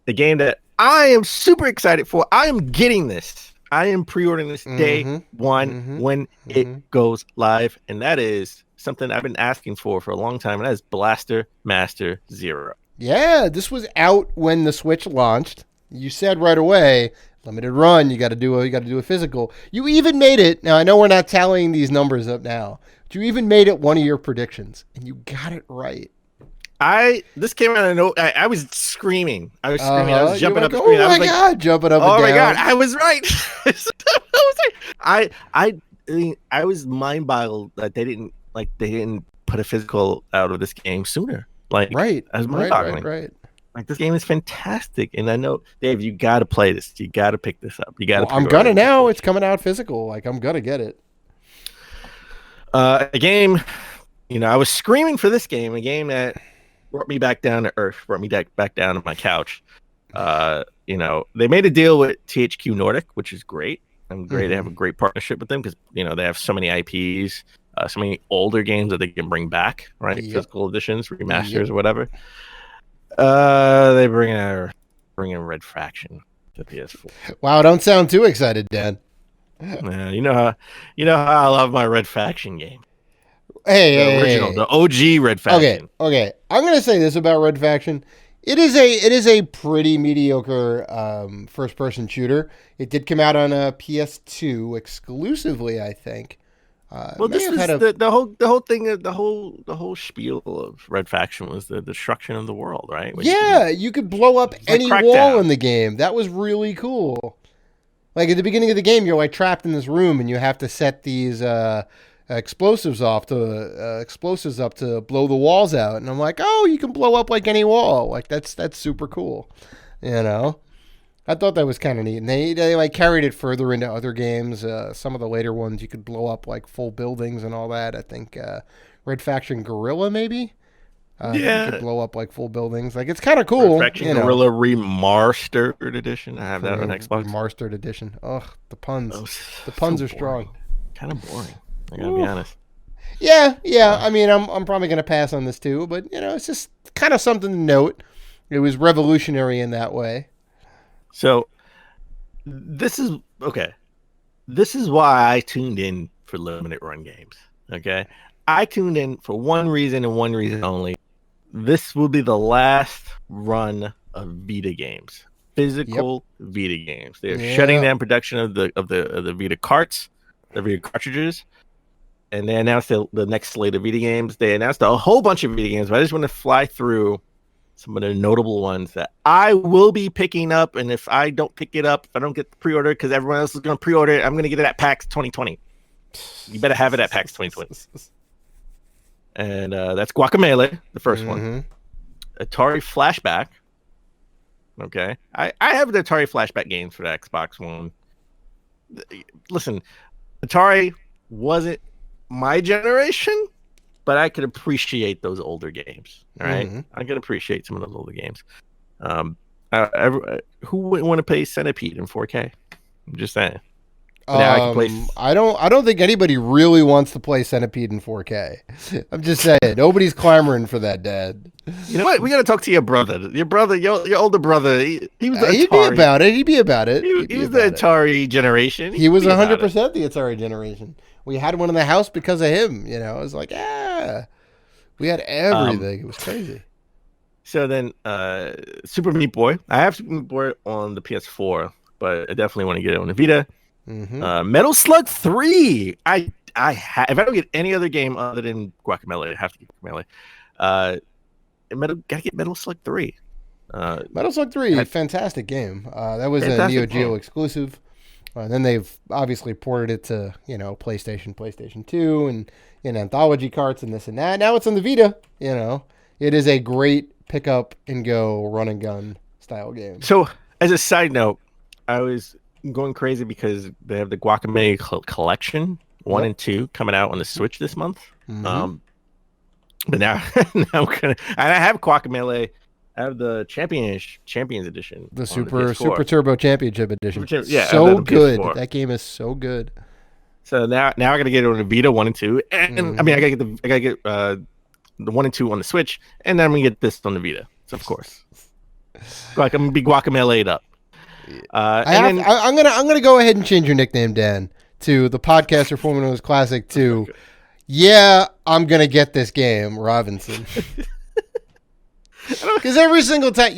game that I am super excited for. I am getting this. I am pre-ordering this day one when it goes live, and that is something I've been asking for a long time, and that is Blaster Master Zero. Yeah, this was out when the Switch launched. You said right away, limited run. You got to do a physical. You even made it. Now I know we're not tallying these numbers up now, but you even made it one of your predictions, and you got it right. This came out of nowhere. I was screaming. I was jumping up. Oh my god, jumping up and down. Oh my god, I was right. I was mind boggled that they didn't put a physical out of this game sooner. Like, right. I was mind boggling. Right. Like, this game is fantastic, and I know, Dave, you got to play this. You got to pick this up. You got to. I'm gonna now. It's coming out physical. Like, I'm gonna get it. A game. I was screaming for this game. A game that brought me back down to earth, brought me back down to my couch. They made a deal with THQ Nordic, which is great. I'm great. They have a great partnership with them because, they have so many IPs, so many older games that they can bring back, right? Yep. Physical editions, remasters, or whatever. They bring in Red Faction to PS4. Wow, don't sound too excited, Dan. You know how I love my Red Faction game. The original, the OG Red Faction. Okay. I'm gonna say this about Red Faction. It is a pretty mediocre first-person shooter. It did come out on a PS2 exclusively, I think. Well, this is the whole thing. The whole spiel of Red Faction was the destruction of the world, right? You could blow up any wall in the game. That was really cool. Like at the beginning of the game, you're like trapped in this room, and you have to set these explosives up to blow the walls out. And I'm like, oh, you can blow up like any wall. Like that's super cool. I thought that was kind of neat. And they like carried it further into other games. Some of the later ones you could blow up like full buildings and all that. I think Red Faction Guerrilla maybe. You could blow up like full buildings. Like it's kind of cool. Red Faction Guerrilla Remastered Edition. I have that on Xbox. Remastered Edition. Ugh, the puns. The puns are strong. Kind of boring. I gotta be honest. Yeah. I mean, I'm probably gonna pass on this too, but it's just kind of something to note. It was revolutionary in that way. So, this is okay. This is why I tuned in for limited run games. Okay, I tuned in for one reason and one reason only. This will be the last run of Vita games. physical Vita games. They're shutting down production of the Vita carts, the Vita cartridges, and they announced the next slate of Vita games. They announced a whole bunch of Vita games, but I just want to fly through some of the notable ones that I will be picking up. And if I don't pick it up, if I don't get the pre-order because everyone else is going to pre-order it, I'm going to get it at PAX 2020. You better have it at PAX 2020. And that's Guacamelee, the first one. Atari Flashback. Okay. I have the Atari Flashback games for the Xbox One. Listen, Atari wasn't my generation, but I could appreciate those older games. All right. I could appreciate some of those older games. Who wouldn't want to play Centipede in 4K? I'm just saying. I don't think anybody really wants to play Centipede in 4K. I'm just saying, nobody's clamoring for that, Dad. You know what? We got to talk to your brother. Your older brother. He was the Atari. He'd be about it. He'd be about it. He was the Atari generation. He was 100% the Atari generation. We had one in the house because of him. You know, it was like, we had everything. It was crazy. So then, Super Meat Boy. I have Super Meat Boy on the PS4, but I definitely want to get it on the Vita. Metal Slug 3. If I don't get any other game other than Guacamelee, I have to get Guacamelee. Gotta get Metal Slug 3. Metal Slug 3, fantastic game. That was a Neo Geo exclusive. Then they've obviously ported it to, PlayStation 2, and anthology carts and this and that. Now it's on the Vita. It is a great pick up and go run and gun style game. So, as a side note, I was going crazy because they have the Guacamelee collection 1 and 2 coming out on the Switch this month. But now I'm gonna. And I have Guacamelee. I have the Champions Edition. The Super Turbo Championship Edition. Yeah, so good. That game is so good. So now I gotta get it on the Vita 1 and 2, and I mean I gotta get the 1 and 2 on the Switch, and then I'm gonna get this on the Vita. So of course, like I'm gonna be Guacamelee'd up. I'm gonna go ahead and change your nickname, Dan, to the podcaster Formula Classic to. Yeah, I'm gonna get this game, Robinson. Because every single time,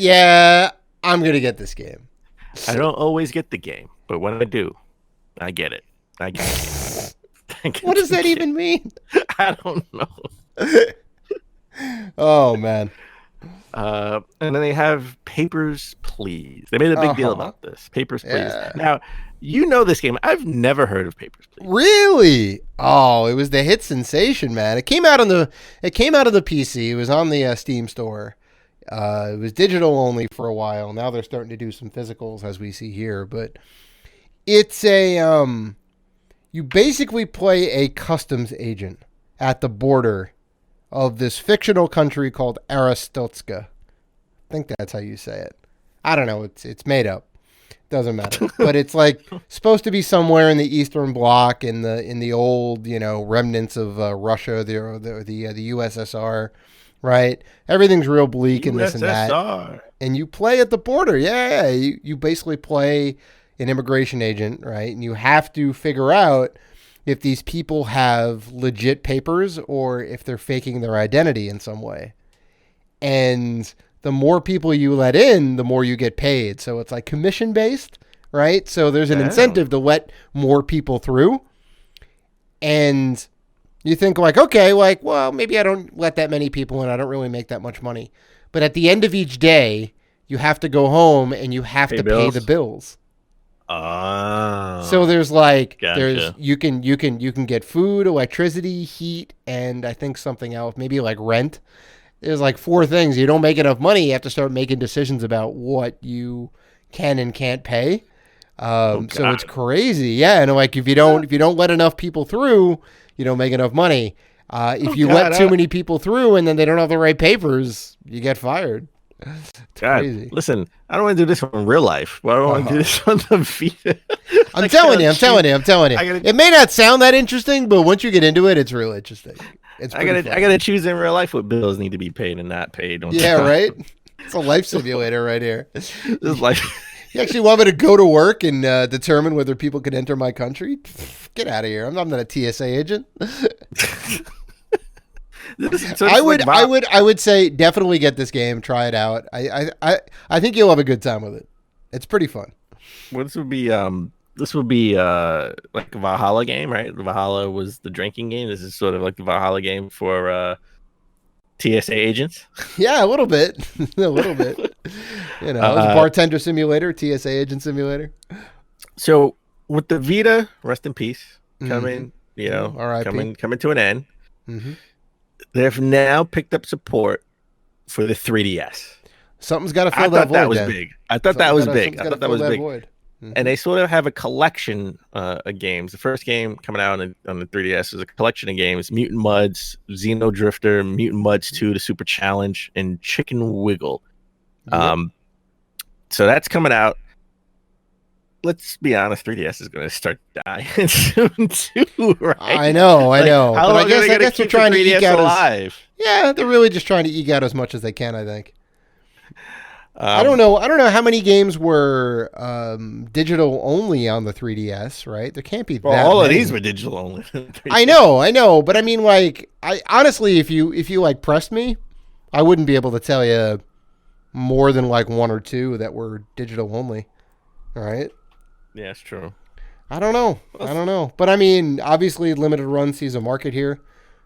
I'm gonna get this game. I don't always get the game, but when I do, I get it. What does that even mean? I don't know. Oh man. And then they have Papers, Please. They made a big deal about this. Papers, Please. Yeah. Now, this game. I've never heard of Papers, Please. Really? Oh, it was the hit sensation, man. It came out of the PC. It was on the Steam store. It was digital only for a while. Now they're starting to do some physicals, as we see here. But it's you basically play a customs agent at the border of this fictional country called Aristotska. I think that's how you say it. I don't know. It's made up. Doesn't matter. But it's like supposed to be somewhere in the Eastern Bloc in the old, remnants of Russia, the USSR, right? Everything's real bleak and this and that. And you play at the border. Yeah. You basically play an immigration agent, right? And you have to figure out if these people have legit papers or if they're faking their identity in some way. And the more people you let in, the more you get paid. So it's like commission based, right? So there's an incentive to let more people through. And you think like, okay, like, well, maybe I don't let that many people in. I don't really make that much money. But at the end of each day, you have to go home and you have to pay the bills. So there's like, gotcha. You can get food, electricity, heat, and I think something else, maybe like rent. There's like 4 things. You don't make enough money. You have to start making decisions about what you can and can't pay. So it's crazy. Yeah. And like, if you don't let enough people through, you don't make enough money. If you let too many people through and then they don't have the right papers, you get fired. It's crazy. Listen, I don't want to do this in real life. Why do I want to do this on the Vita? I'm telling you. It may not sound that interesting, but once you get into it, it's real interesting. I gotta choose in real life what bills need to be paid and not paid. Right? It's a life simulator right here. This is life. You actually want me to go to work and determine whether people can enter my country? Get out of here. I'm not a TSA agent. I would say definitely get this game, try it out. I think you'll have a good time with it. It's pretty fun. Well, this would be like a Valhalla game, right? Valhalla was the drinking game. This is sort of like the Valhalla game for TSA agents. Yeah, a little bit. A little bit. You know, it was a bartender simulator, TSA agent simulator. So with the Vita, rest in peace, coming, you know, coming to an end. Mm-hmm. They've now picked up support for the 3DS. Something's got to fill that void. That was big. I thought that was big. I thought that was big. Mm-hmm. And they sort of have a collection of games. The first game coming out on the 3DS is a collection of games: Mutant Mudds, Xeno Drifter, Mutant Mudds 2, the Super Challenge, and Chicken Wiggle. Yep. So that's coming out. Let's be honest, 3DS is going to start dying soon too, right? I know. How long I guess they're trying to eke out alive. Yeah, they're really just trying to eke out as much as they can, I think. I don't know how many games were digital only on the 3DS, right? There can't be that all many. Of these were digital only. I know, but I mean, like, I honestly, if you like pressed me, I wouldn't be able to tell you more than like one or two that were digital only. All right. Yeah, it's true. I don't know. But I mean, obviously, Limited Run sees a market here.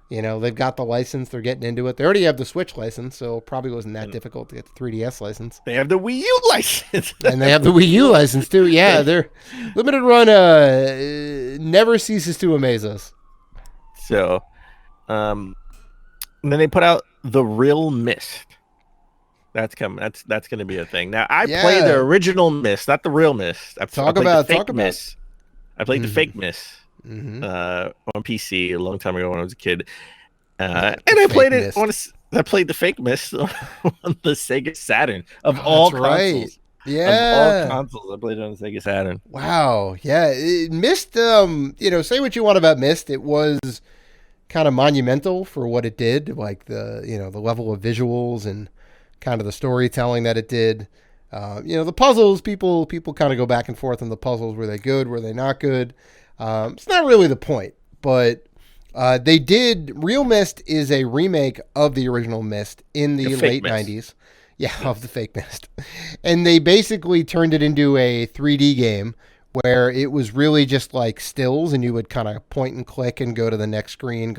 You know, they've got the license. They're getting into it. They already have the Switch license, so it probably wasn't that difficult to get the 3DS license. They have the Wii U license. And they have the Wii U license, too. Yeah, their Limited Run never ceases to amaze us. So, and then they put out The Real Mist. That's coming. That's going to be a thing. Now, I played the original Mist, not the real Mist. I played the fake Mist. I played the fake Mist on PC a long time ago when I was a kid, and I played it on. I played the fake Mist on the Sega Saturn of all consoles. Right. Yeah, of all consoles, I played it on the Sega Saturn. Wow. Yeah, Mist. Say what you want about Mist. It was kind of monumental for what it did, like the level of visuals and kind of the storytelling that it did. The puzzles, people kind of go back and forth on the puzzles. Were they good? Were they not good? It's not really the point, but they did. Real Mist is a remake of the original Mist in the late 90s. Yeah, of the fake Mist. And they basically turned it into a 3D game where it was really just like stills and you would kind of point and click and go to the next screen,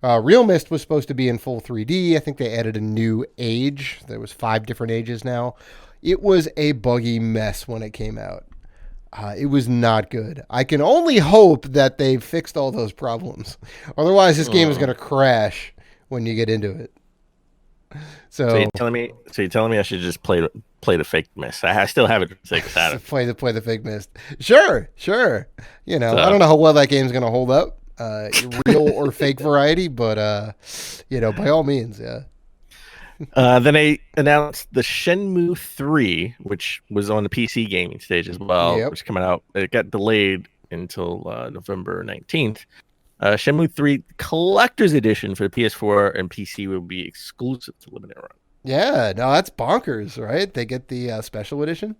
Real Mist was supposed to be in full 3D. I think they added a new age. There was 5 different ages now. It was a buggy mess when it came out. It was not good. I can only hope that they've fixed all those problems. Otherwise, this game is going to crash when you get into it. So you're telling me I should just play the fake Mist? I still have it. play the fake Mist. Sure. I don't know how well that game's going to hold up. Real or fake variety, but by all means, yeah. Then they announced the Shenmue 3, which was on the PC gaming stage as well, which is coming out. It got delayed until November 19th. Shenmue 3 Collector's Edition for the PS4 and PC will be exclusive to Limited Run. Yeah, no, that's bonkers, right? They get the special edition.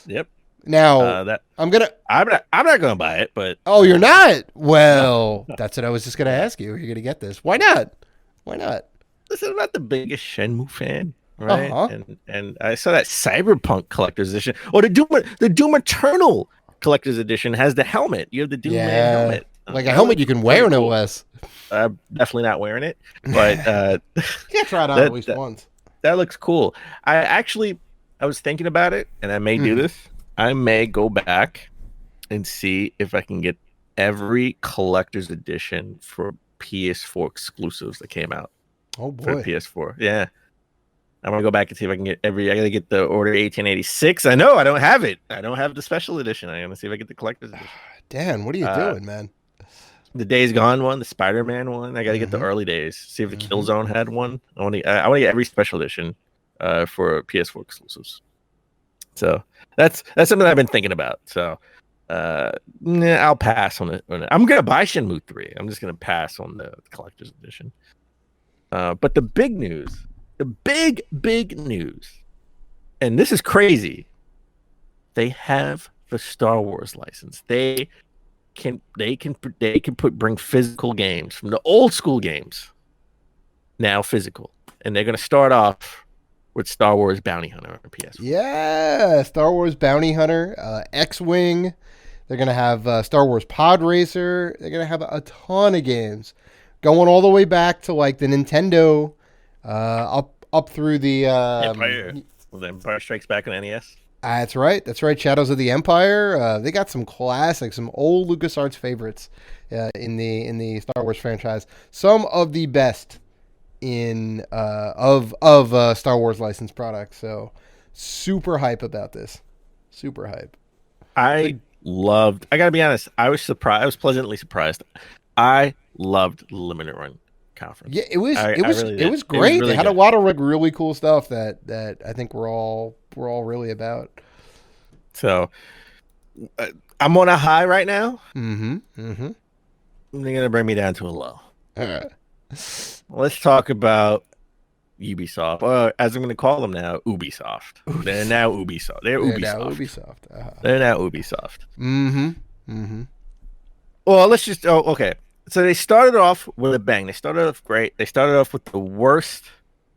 Yep. Now I'm not gonna buy it, but you're not. Well, that's what I was just gonna ask you. Are you gonna get this? Why not? Listen, I'm not the biggest Shenmue fan, right? And I saw that Cyberpunk Collector's Edition, or the Doom Eternal Collector's Edition has the helmet. You have the Doom Man helmet, like a helmet you can wear, no less. I'm definitely not wearing it, but you can try it out at least once. That looks cool. I was thinking about it, and I may do this. I may go back and see if I can get every collector's edition for PS4 exclusives that came out. Oh boy, for PS4. Yeah, I'm gonna go back and see if I can get every. I gotta get the Order 1886. I know I don't have it. I don't have the special edition. I'm gonna see if I get the collector's edition. Dan, what are you doing, man? The Days Gone one, the Spider-Man one. I gotta get the early days. See if the Killzone had one. I want to get every special edition for PS4 exclusives. So that's something I've been thinking about. So I'll pass on it. I'm gonna buy Shenmue 3. I'm just gonna pass on the collector's edition. But the big news, big news, and this is crazy. They have the Star Wars license. They can bring physical games from the old school games now physical, and they're gonna start off with Star Wars Bounty Hunter on PS4. Yeah, Star Wars Bounty Hunter, X-Wing. They're going to have Star Wars Pod Racer. They're going to have a ton of games going all the way back to like the Nintendo, up through the Empire. The Empire Strikes Back on NES. That's right. Shadows of the Empire. They got some classics, some old LucasArts favorites in the Star Wars franchise. Some of the best in of Star Wars licensed products. So super hype about this. Super hype. I gotta be honest, I was pleasantly surprised. I loved the limited run conference. Yeah, it was great. It was really they had good. a lot of like really cool stuff that I think we're all really about. So I'm on a high right now. Mm-hmm. They're gonna bring me down to a low. All right. Let's talk about Ubisoft, or as I'm going to call them now, Ubisoft. They're now Ubisoft. They're Ubisoft. They're now Ubisoft. Mm-hmm. Well, let's just. Oh, okay. So they started off with a bang. They started off great. They started off with the worst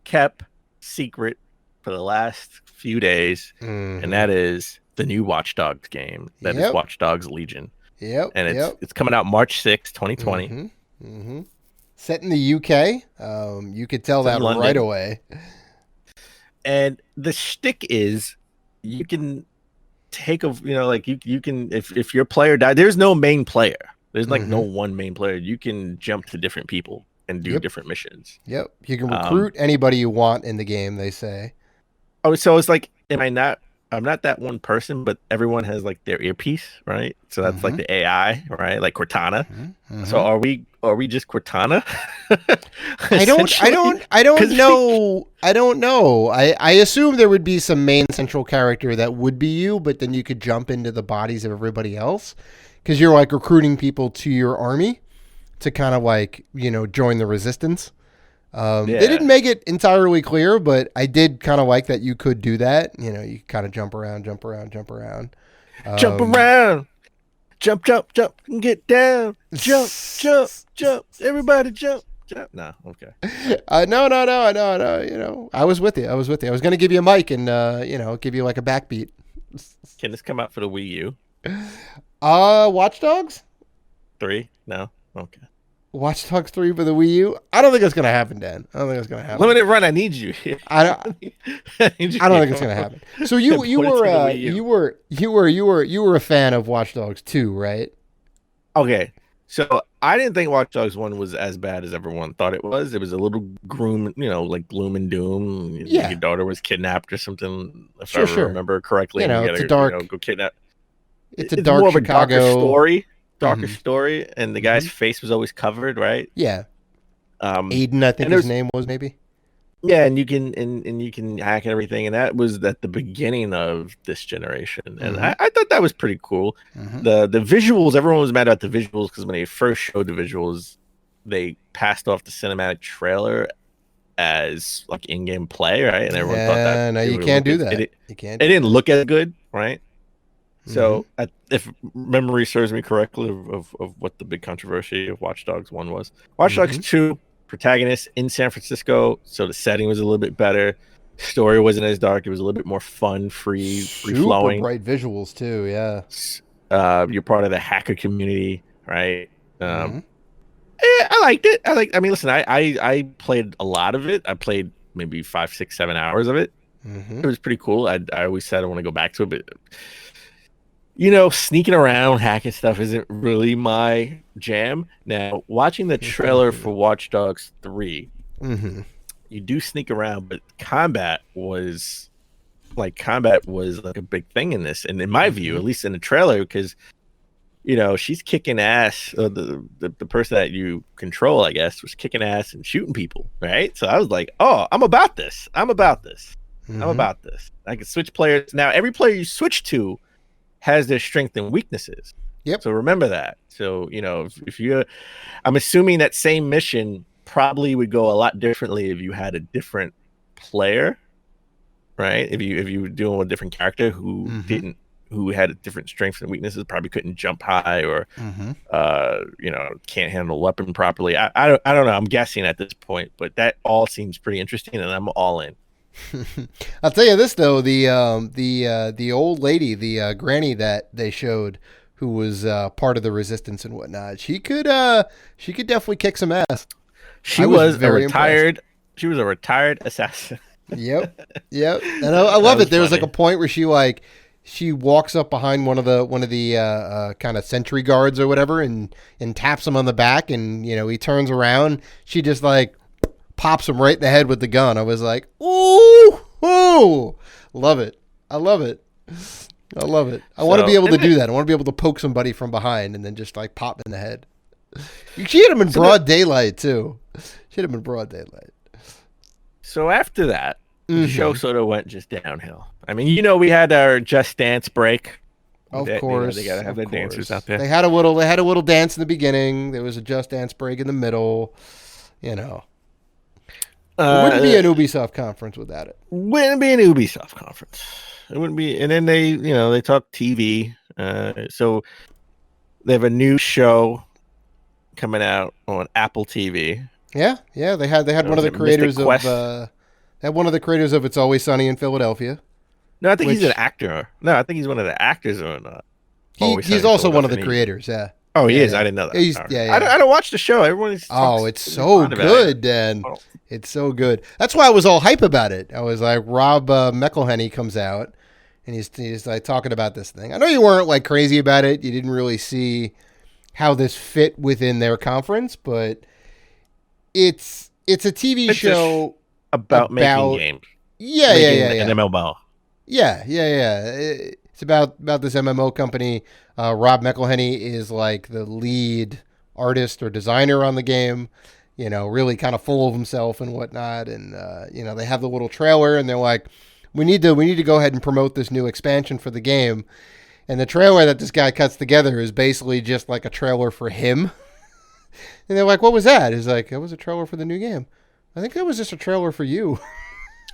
kept secret for the last few days, and that is the new Watch Dogs game. That is Watch Dogs Legion. Yep. And it's coming out March 6th, 2020. Mm-hmm. Set in the UK. You could tell that right away. And the shtick is you can take you can if your player died, there's no main player. There's like no one main player. You can jump to different people and do different missions. Yep. You can recruit anybody you want in the game, they say. Oh, so it's like, I'm not that one person, but everyone has like their earpiece, right? So that's like the AI, right? Like Cortana. So are we just Cortana? I don't know. I assume there would be some main central character that would be you, but then you could jump into the bodies of everybody else because you're like recruiting people to your army to kind of like, join the resistance. They didn't make it entirely clear, but I did kind of like that you could do that. You kind of jump around. Jump around. Jump, and get down. Jump. Everybody jump. No, okay. No. I was with you. I was going to give you a mic and, give you like a backbeat. Can this come out for the Wii U? Watch Dogs? 3? No? Okay. Watch Dogs 3 for the Wii U? I don't think it's going to happen, Dan. I don't think it's going to happen. Limited run, I need you. I don't think it's going to happen. So you were a fan of Watch Dogs 2, right? Okay. So I didn't think Watch Dogs 1 was as bad as everyone thought it was. It was a little gloom and doom. Yeah. Your daughter was kidnapped or something, if I remember correctly. It's a dark go kidnap. It's a dark more Chicago of a darker story, and the guy's face was always covered, right? Yeah. Aiden, I think his name was maybe. Yeah, and you can hack and everything, and that was at the beginning of this generation, and I thought that was pretty cool. The visuals, everyone was mad about the visuals because when they first showed the visuals, they passed off the cinematic trailer as like in-game play, right? And everyone thought that. No, you can't do that. It didn't look as good, right? So, if memory serves me correctly of what the big controversy of Watch Dogs 1 was. Watch Dogs 2, protagonist in San Francisco, so the setting was a little bit better. Story wasn't as dark. It was a little bit more fun, free-flowing. Super bright visuals, too, yeah. You're part of the hacker community, right? I liked it. I mean, listen, I played a lot of it. I played maybe 5, 6, 7 hours of it. It was pretty cool. I always said I want to go back to it, but sneaking around, hacking stuff isn't really my jam. Now, watching the trailer for Watch Dogs 3, you do sneak around, but combat was like a big thing in this. And in my view, at least in the trailer, because, she's kicking ass. The person that you control, I guess, was kicking ass and shooting people, right? So I was like, oh, I'm about this. I'm about this. I can switch players. Now, every player you switch to has their strengths and weaknesses. Yep. So remember that. So, if you're, I'm assuming that same mission probably would go a lot differently if you had a different player, right? If you were dealing with a different character who had different strengths and weaknesses, probably couldn't jump high or, can't handle a weapon properly. I don't know. I'm guessing at this point, but that all seems pretty interesting and I'm all in. I'll tell you this though, the old lady, the granny that they showed, who was part of the resistance and whatnot, she could definitely kick some ass. She was a retired. Impressed. She was a retired assassin. Yep. And I love it. There was like a point where she walks up behind one of the kind of sentry guards or whatever, and taps him on the back, and he turns around. She just like pops him right in the head with the gun. I was like, ooh, love it. I love it. I want to be able to do that. I want to be able to poke somebody from behind and then just like pop in the head. She hit him in broad daylight too. So after that, the show sort of went just downhill. I mean, we had our Just Dance break. Of course, they gotta have their dancers out there. They had a little dance in the beginning. There was a Just Dance break in the middle. It wouldn't be an Ubisoft conference without it. Wouldn't be an Ubisoft conference. It wouldn't be. And then they talk TV. So they have a new show coming out on Apple TV. Yeah. They had one of the creators of It's Always Sunny in Philadelphia. No, I think he's an actor. No, I think he's one of the actors on. He's also one of the creators. Yeah. Oh, he is. I didn't know that. Yeah. I don't watch the show. Everyone's. It's so good, Dan. It's so good. That's why I was all hype about it. I was like, Rob McElhenney comes out, and he's like talking about this thing. I know you weren't like crazy about it. You didn't really see how this fit within their conference, but it's a TV show about making games. Yeah. An MMO. Yeah. It's about this MMO company. Rob McElhenney is like the lead artist or designer on the game, really kind of full of himself and whatnot. And, they have the little trailer and they're like, we need to go ahead and promote this new expansion for the game. And the trailer that this guy cuts together is basically just like a trailer for him. And they're like, what was that? He's like, it was a trailer for the new game. I think that was just a trailer for you.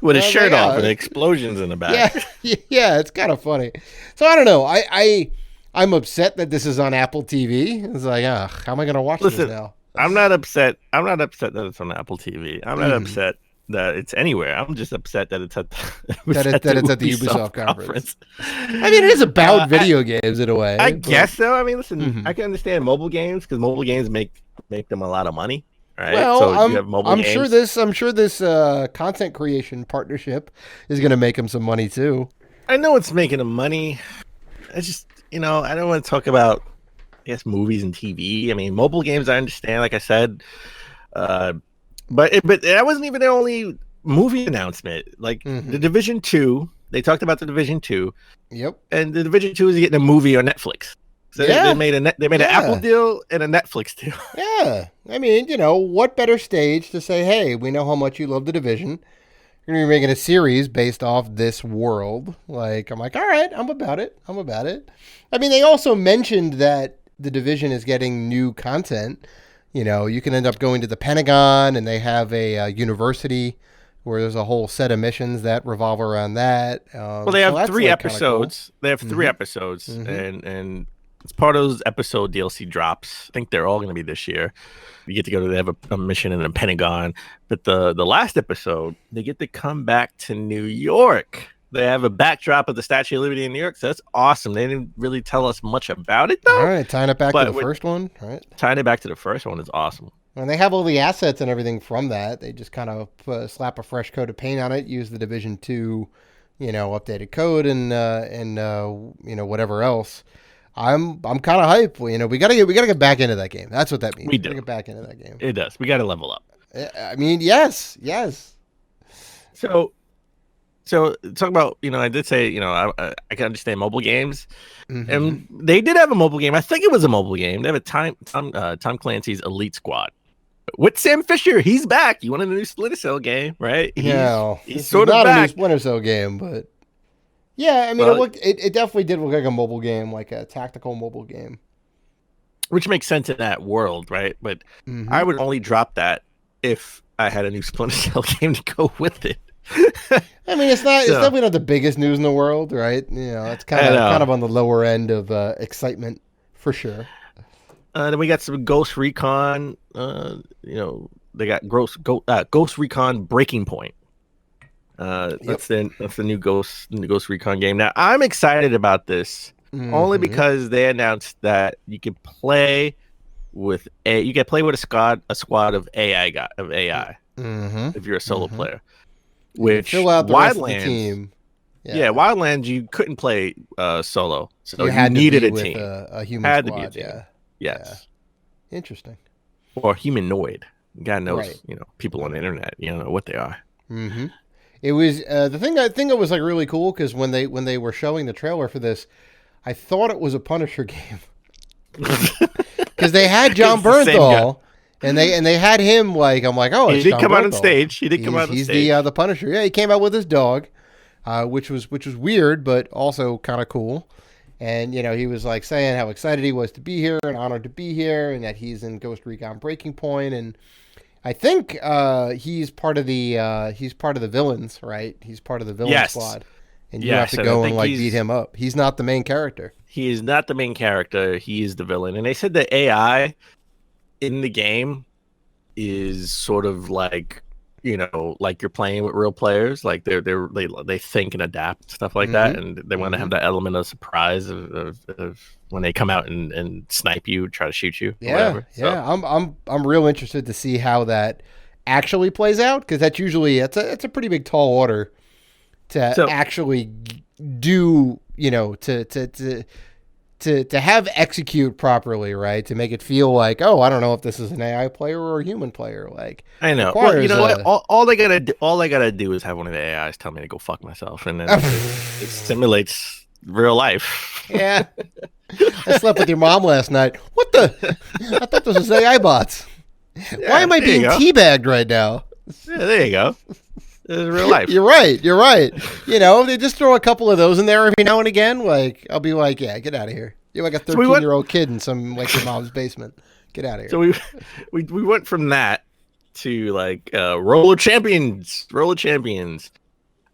With his shirt off and explosions in the back. Yeah, it's kind of funny. So I don't know. I'm upset that this is on Apple TV. It's like, how am I going to watch this now? I'm not upset. I'm not upset that it's on Apple TV. I'm not upset that it's anywhere. I'm just upset that it's at the Ubisoft conference. I mean, it is about video games in a way. I guess so. I mean, listen, I can understand mobile games because mobile games make them a lot of money. Right? Well, so you have mobile games. I'm sure this content creation partnership is going to make them some money too. I know it's making them money. I just, I don't want to talk about, movies and TV. I mean, mobile games, I understand, like I said, but that wasn't even the only movie announcement. Like the Division 2, they talked about the Division 2. Yep. And the Division 2 is getting a movie on Netflix. So they made an Apple deal and a Netflix deal. Yeah. I mean, what better stage to say, hey, we know how much you love the Division. You're going to be making a series based off this world. Like, I'm like, all right, I'm about it. I mean, they also mentioned that the Division is getting new content. You can end up going to the Pentagon, and they have a university where there's a whole set of missions that revolve around that. Well, they have 3 episodes. Cool. They have 3 episodes, and it's part of those episode DLC drops. I think they're all going to be this year. You get to go to, they have a mission in the Pentagon. But the last episode, they get to come back to New York. They have a backdrop of the Statue of Liberty in New York. So that's awesome. They didn't really tell us much about it, though. All right, tying it back to the first one. Right. Tying it back to the first one is awesome. And they have all the assets and everything from that. They just kind of slap a fresh coat of paint on it, use the Division 2, updated code and whatever else. I'm kind of hyped. We gotta get back into that game. That's what that means. We do get back into that game. It does. We got to level up. I mean, yes. So talk about, I did say, I can understand mobile games, and they did have a mobile game. I think it was a mobile game. They have a Tom Clancy's Elite Squad with Sam Fisher. He's back. You wanted a new Splinter Cell game, right? He's sort of not back. A new Splinter Cell game, but yeah, I mean, it definitely did look like a mobile game, like a tactical mobile game, which makes sense in that world, right? But I would only drop that if I had a new Splinter Cell game to go with it. I mean, it's definitely not the biggest news in the world, right? It's kind of on the lower end of excitement for sure. Then we got some Ghost Recon. They got Ghost Recon Breaking Point. That's the new Ghost Recon game. Now I'm excited about this only because they announced that you can play with a squad of AI if you're a solo player. Which fill out the rest of the team. Yeah, Wildlands you couldn't play solo, so you needed a with team. A human had squad. To be a team. Yeah. Yes. Yeah. Interesting. Or humanoid. God knows, people on the internet. You don't know what they are. Mm-hmm. It was the thing. I think it was like really cool because when they were showing the trailer for this, I thought it was a Punisher game because they had John Bernthal. And they had him like I'm like oh he did come out on stage. He did come out on stage. He's the Punisher. Yeah, he came out with his dog, which was weird but also kind of cool. And he was like saying how excited he was to be here and honored to be here, and that he's in Ghost Recon Breaking Point. And I think he's part of the villains, right? He's part of the villain squad, and you have to go and like beat him up. He's not the main character. He is not the main character. He is the villain. And they said the AI in the game is sort of like like you're playing with real players, like they think and adapt, stuff like that, and they want to have that element of surprise of when they come out and snipe you, try to shoot you. Yeah, I'm real interested to see how that actually plays out, because that's usually it's a pretty big tall order to actually do to have execute properly, right? To make it feel like, oh, I don't know if this is an AI player or a human player. Like, I know. Well, you know what? All they gotta do is have one of the AIs tell me to go fuck myself, and then it simulates real life. Yeah. I slept with your mom last night. What the? I thought this was AI bots. Yeah, why am I being teabagged right now? Yeah, there you go. This is real life. You're right. They just throw a couple of those in there every now and again. Like, I'll be like, yeah, get out of here. You're like a 13-year-old kid in some like your mom's basement. Get out of here. So we went from that to like Roller Champions.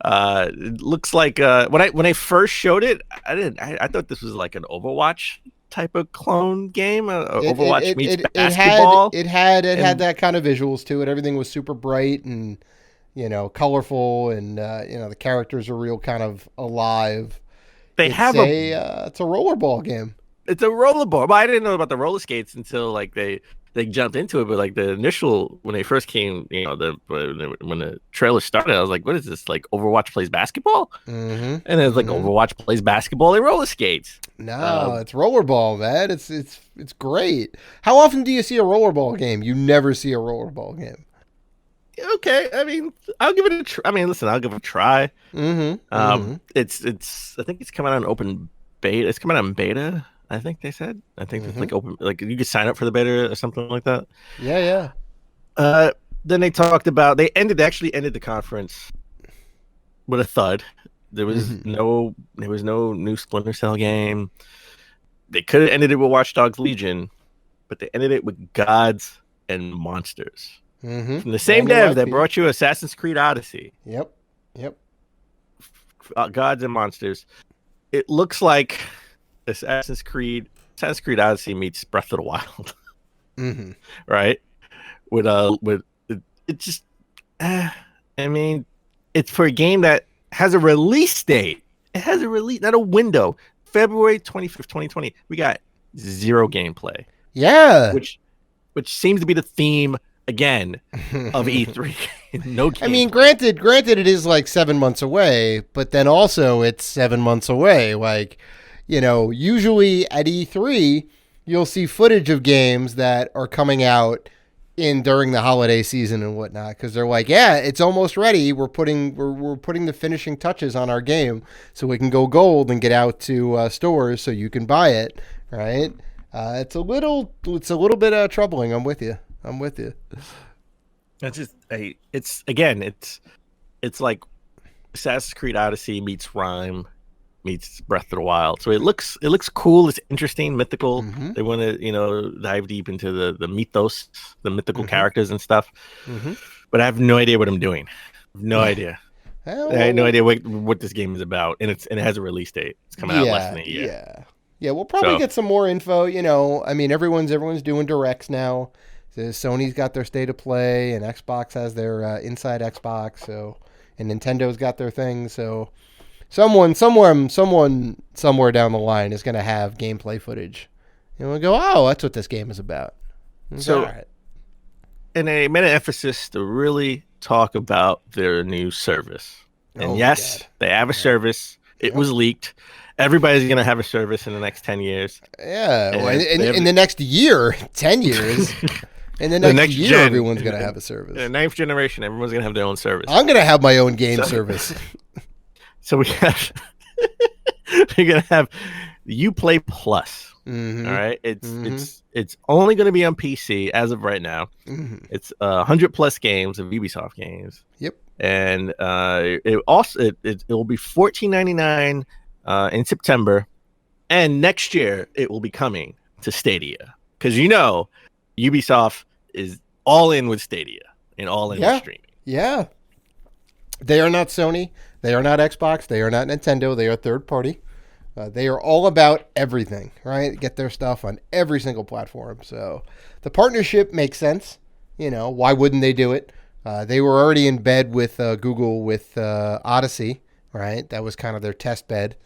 It looks like when I first showed it, I thought this was like an Overwatch type of clone game. Overwatch meets basketball. It had that kind of visuals to it. Everything was super bright and colorful, and the characters are real kind of alive. It's a rollerball game. It's a rollerball. But I didn't know about the roller skates until like they jumped into it. But like the initial when they first came, when the trailer started, I was like, "What is this? Like Overwatch plays basketball?" And it's like Overwatch plays basketball and roller skates. No, it's rollerball, man. It's great. How often do you see a rollerball game? You never see a rollerball game. Okay, I mean, I'll give it a try. I'll give it a try. It's I think it's coming out on open beta. It's coming out in beta, I think they said. I think it's like open, like you could sign up for the beta or something like that. Yeah. Then they talked about they actually ended the conference with a thud. There was no new Splinter Cell game. They could have ended it with Watch Dogs Legion, but they ended it with Gods and Monsters. From the same dev that brought you Assassin's Creed Odyssey. Yep. Gods and Monsters. It looks like Assassin's Creed Odyssey meets Breath of the Wild. Right? With it just I mean, it's for a game that has a release date. It has a release, not a window. February 25th, 2020. We got zero gameplay. Yeah. Which seems to be the theme again of E3. No gameplay. I mean, granted it is like 7 months away, but then also it's 7 months away. Like, usually at E3 you'll see footage of games that are coming out during the holiday season and whatnot, because they're like, yeah, it's almost ready. We're putting the finishing touches on our game so we can go gold and get out to stores so you can buy it, right? It's a little bit troubling. I'm with you. It's just it's like Assassin's Creed Odyssey meets Rime meets Breath of the Wild. So it looks cool. It's interesting, mythical. They want to dive deep into the mythos, the mythical characters and stuff. But I have no idea what I'm doing. No idea. I have no idea what this game is about, and it has a release date. It's coming out less than a year. Yeah. We'll probably get some more info. I mean, everyone's doing directs now. So Sony's got their State of Play, and Xbox has their Inside Xbox. So, and Nintendo's got their thing. So someone somewhere down the line is going to have gameplay footage, and we'll go, oh, that's what this game is about. So, all right. And they made an emphasis to really talk about their new service. And yes, they have a service. It was leaked. Everybody's going to have a service in the next 10 years. Yeah. Well, in the next year, 10 years, in the next year, everyone's going to have a service. In the ninth generation, everyone's going to have their own service. I'm going to have my own game service. So we're going to have Uplay Plus. Mm-hmm. All right. It's only going to be on PC as of right now. Mm-hmm. It's 100 plus games of Ubisoft games. Yep. And it will be $14.99 in September, and next year it will be coming to Stadia, because Ubisoft is all in with Stadia and all in with streaming. Yeah, they are not Sony, they are not Xbox, they are not Nintendo. They are third party. They are all about everything, right? Get their stuff on every single platform. So the partnership makes sense. Why wouldn't they do it? They were already in bed with Google with Odyssey, right? That was kind of their test bed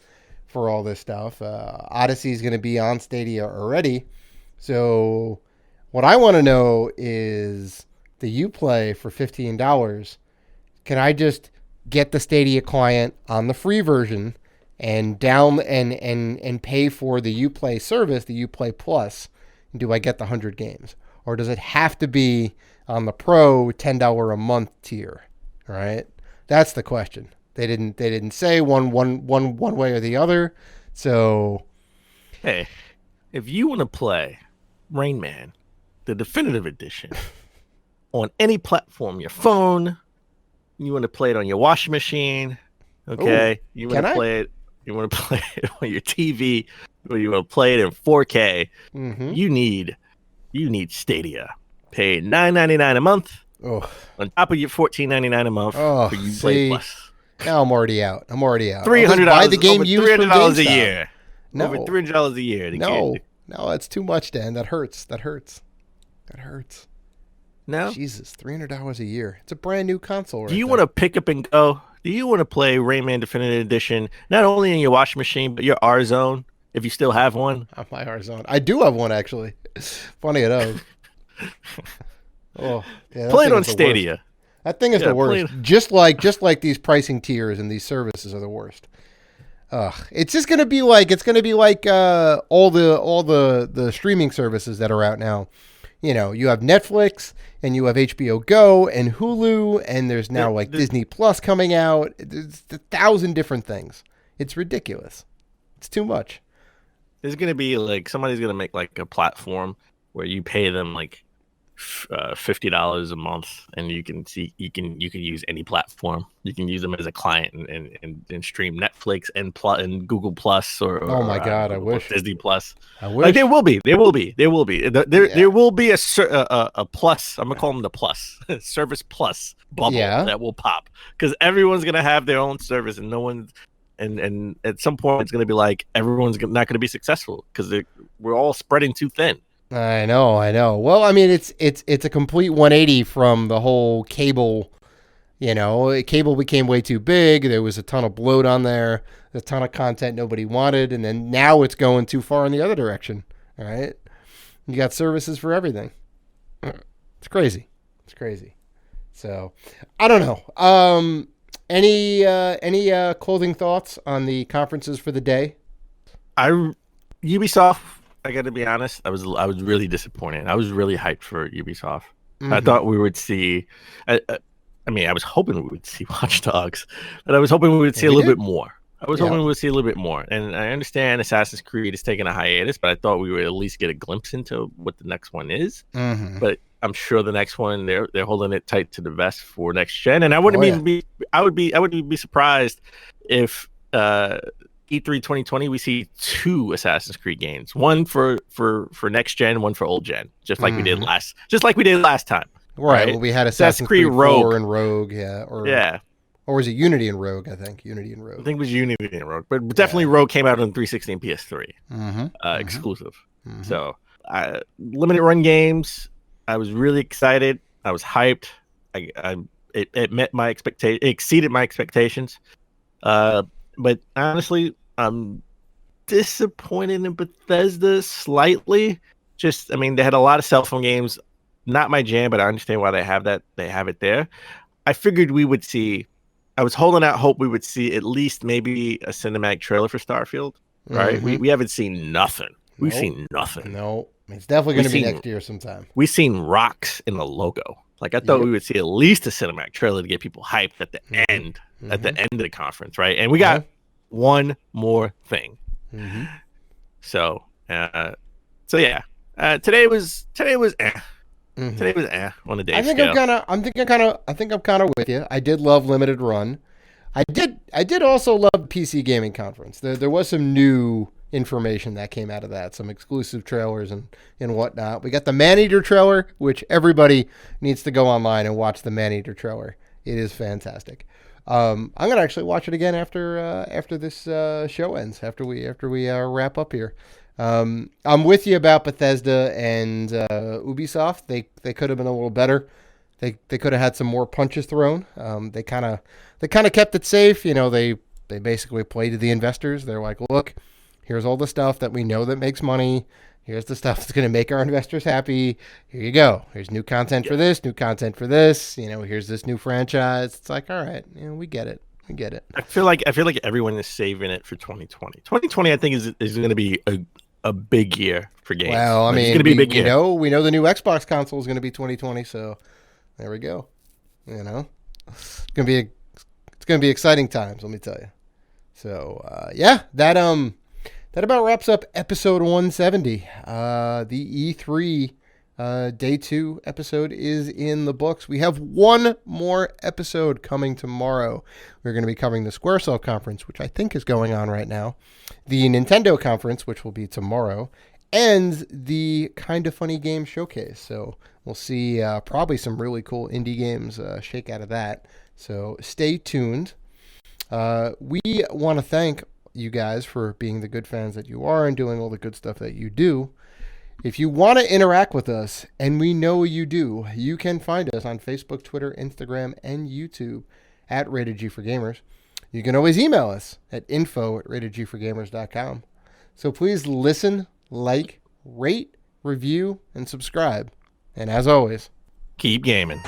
for all this stuff. Odyssey is going to be on Stadia already. So what I want to know is the Uplay for $15. Can I just get the Stadia client on the free version and and pay for the Uplay service, the Uplay Plus? Do I get the 100 games? Or does it have to be on the Pro $10 a month tier? Right? That's the question. They didn't say one way or the other. So, hey, if you want to play Rain Man, the definitive edition, on any platform, your phone, you want to play it on your washing machine, okay? Ooh, you want to play it. You want to play it on your TV, or you want to play it in 4K. Mm-hmm. You need Stadia. Pay $9.99 a month on top of your $14.99 a month for Uplay Plus. Now I'm already out. $300. Buy the game used from $300 GameStop. a year. No. Over $300 a year. No, that's too much, Dan. That hurts. No? Jesus, $300 a year. It's a brand new console. Do you want to pick up and go? Do you want to play Rayman Definitive Edition, not only in your washing machine, but your R-Zone, if you still have one? My R-Zone. I do have one, actually. Funny enough. Play it on Stadia. That thing is the worst. Just like these pricing tiers and these services are the worst. It's just gonna be like all the streaming services that are out now. You have Netflix and you have HBO Go and Hulu, and there's now Disney Plus coming out. There's 1,000 different things. It's ridiculous. It's too much. There's gonna be somebody's gonna make a platform where you pay them $50 a month, and you can use any platform. You can use them as a client and stream Netflix and Google Plus or oh my God, I wish Disney Plus. I wish there will be. There will be a plus. I'm gonna call them the plus service plus bubble that will pop, because everyone's gonna have their own service, and no one's and at some point it's gonna be everyone's not gonna be successful because we're all spreading too thin. I know. Well, I mean, it's a complete 180 from the whole cable. Cable became way too big. There was a ton of bloat on there, a ton of content nobody wanted, and then now it's going too far in the other direction. All right, you got services for everything. It's crazy. So, I don't know. Any closing thoughts on the conferences for the day? Ubisoft. I got to be honest. I was really disappointed. I was really hyped for Ubisoft. Mm-hmm. I thought we would see. I was hoping we would see Watch Dogs, but I was hoping we would see a little bit more. Hoping we would see a little bit more. And I understand Assassin's Creed is taking a hiatus, but I thought we would at least get a glimpse into what the next one is. Mm-hmm. But I'm sure the next one they're holding it tight to the vest for next gen. And I wouldn't I would be surprised if E3 2020 we see 2 Assassin's Creed games, one for next gen, one for old gen, just like we did last time. Right. Well, we had Assassin's Creed Rogue and Rogue, or was it Unity and Rogue? I think Unity and Rogue. I think it was Unity and Rogue, but definitely Rogue came out on 360 and PS3, exclusive. Mm-hmm. So limited run games. I was really excited. I was hyped. it met my expectation, exceeded my expectations. But honestly, I'm disappointed in Bethesda slightly. Just, I mean, they had a lot of cell phone games. Not my jam, but I understand why they have that. They have it there. I figured we would see. I was holding out hope we would see at least maybe a cinematic trailer for Starfield. Right? We haven't seen nothing. We've seen nothing. No, it's definitely going to be next year sometime. We've seen rocks in the logo. Like I thought we would see at least a cinematic trailer to get people hyped at the end, at the end of the conference, right? And we got one more thing. So yeah. Today was Today was on the day. I think I'm kind of with you. I did love Limited Run. I did also love the PC Gaming Conference. There was some new information that came out of that, some exclusive trailers and whatnot. We got the Maneater trailer, which everybody needs to go online and watch the Maneater trailer. It is fantastic. I'm gonna actually watch it again after this show ends, after we wrap up here. I'm with you about Bethesda and Ubisoft. They could have been a little better. They could have had some more punches thrown. They kind of kept it safe. You know, they basically played to the investors. They're like, look, here's all the stuff that we know that makes money. Here's the stuff that's going to make our investors happy. Here you go. Here's new content for this, new content for this. You know, here's this new franchise. It's like, all right, you know, we get it. I feel like everyone is saving it for 2020. 2020, I think, is going to be a big year for games. Well, I mean, it's going to be a big year. We know the new Xbox console is going to be 2020, so there we go. You know, it's going to be exciting times, let me tell you. So, that about wraps up episode 170. The E3 day 2 episode is in the books. We have one more episode coming tomorrow. We're going to be covering the Squaresoft conference, which I think is going on right now, the Nintendo conference, which will be tomorrow, and the Kind of Funny Game Showcase. So we'll see probably some really cool indie games shake out of that. So stay tuned. We want to thank you guys for being the good fans that you are and doing all the good stuff that you do. If you want to interact with us, and we know you do, you can find us on Facebook, Twitter, Instagram, and YouTube at Rated G for Gamers. You can always email us at info@ratedgforgamers.com. So please listen, like, rate, review, and subscribe. And as always, keep gaming.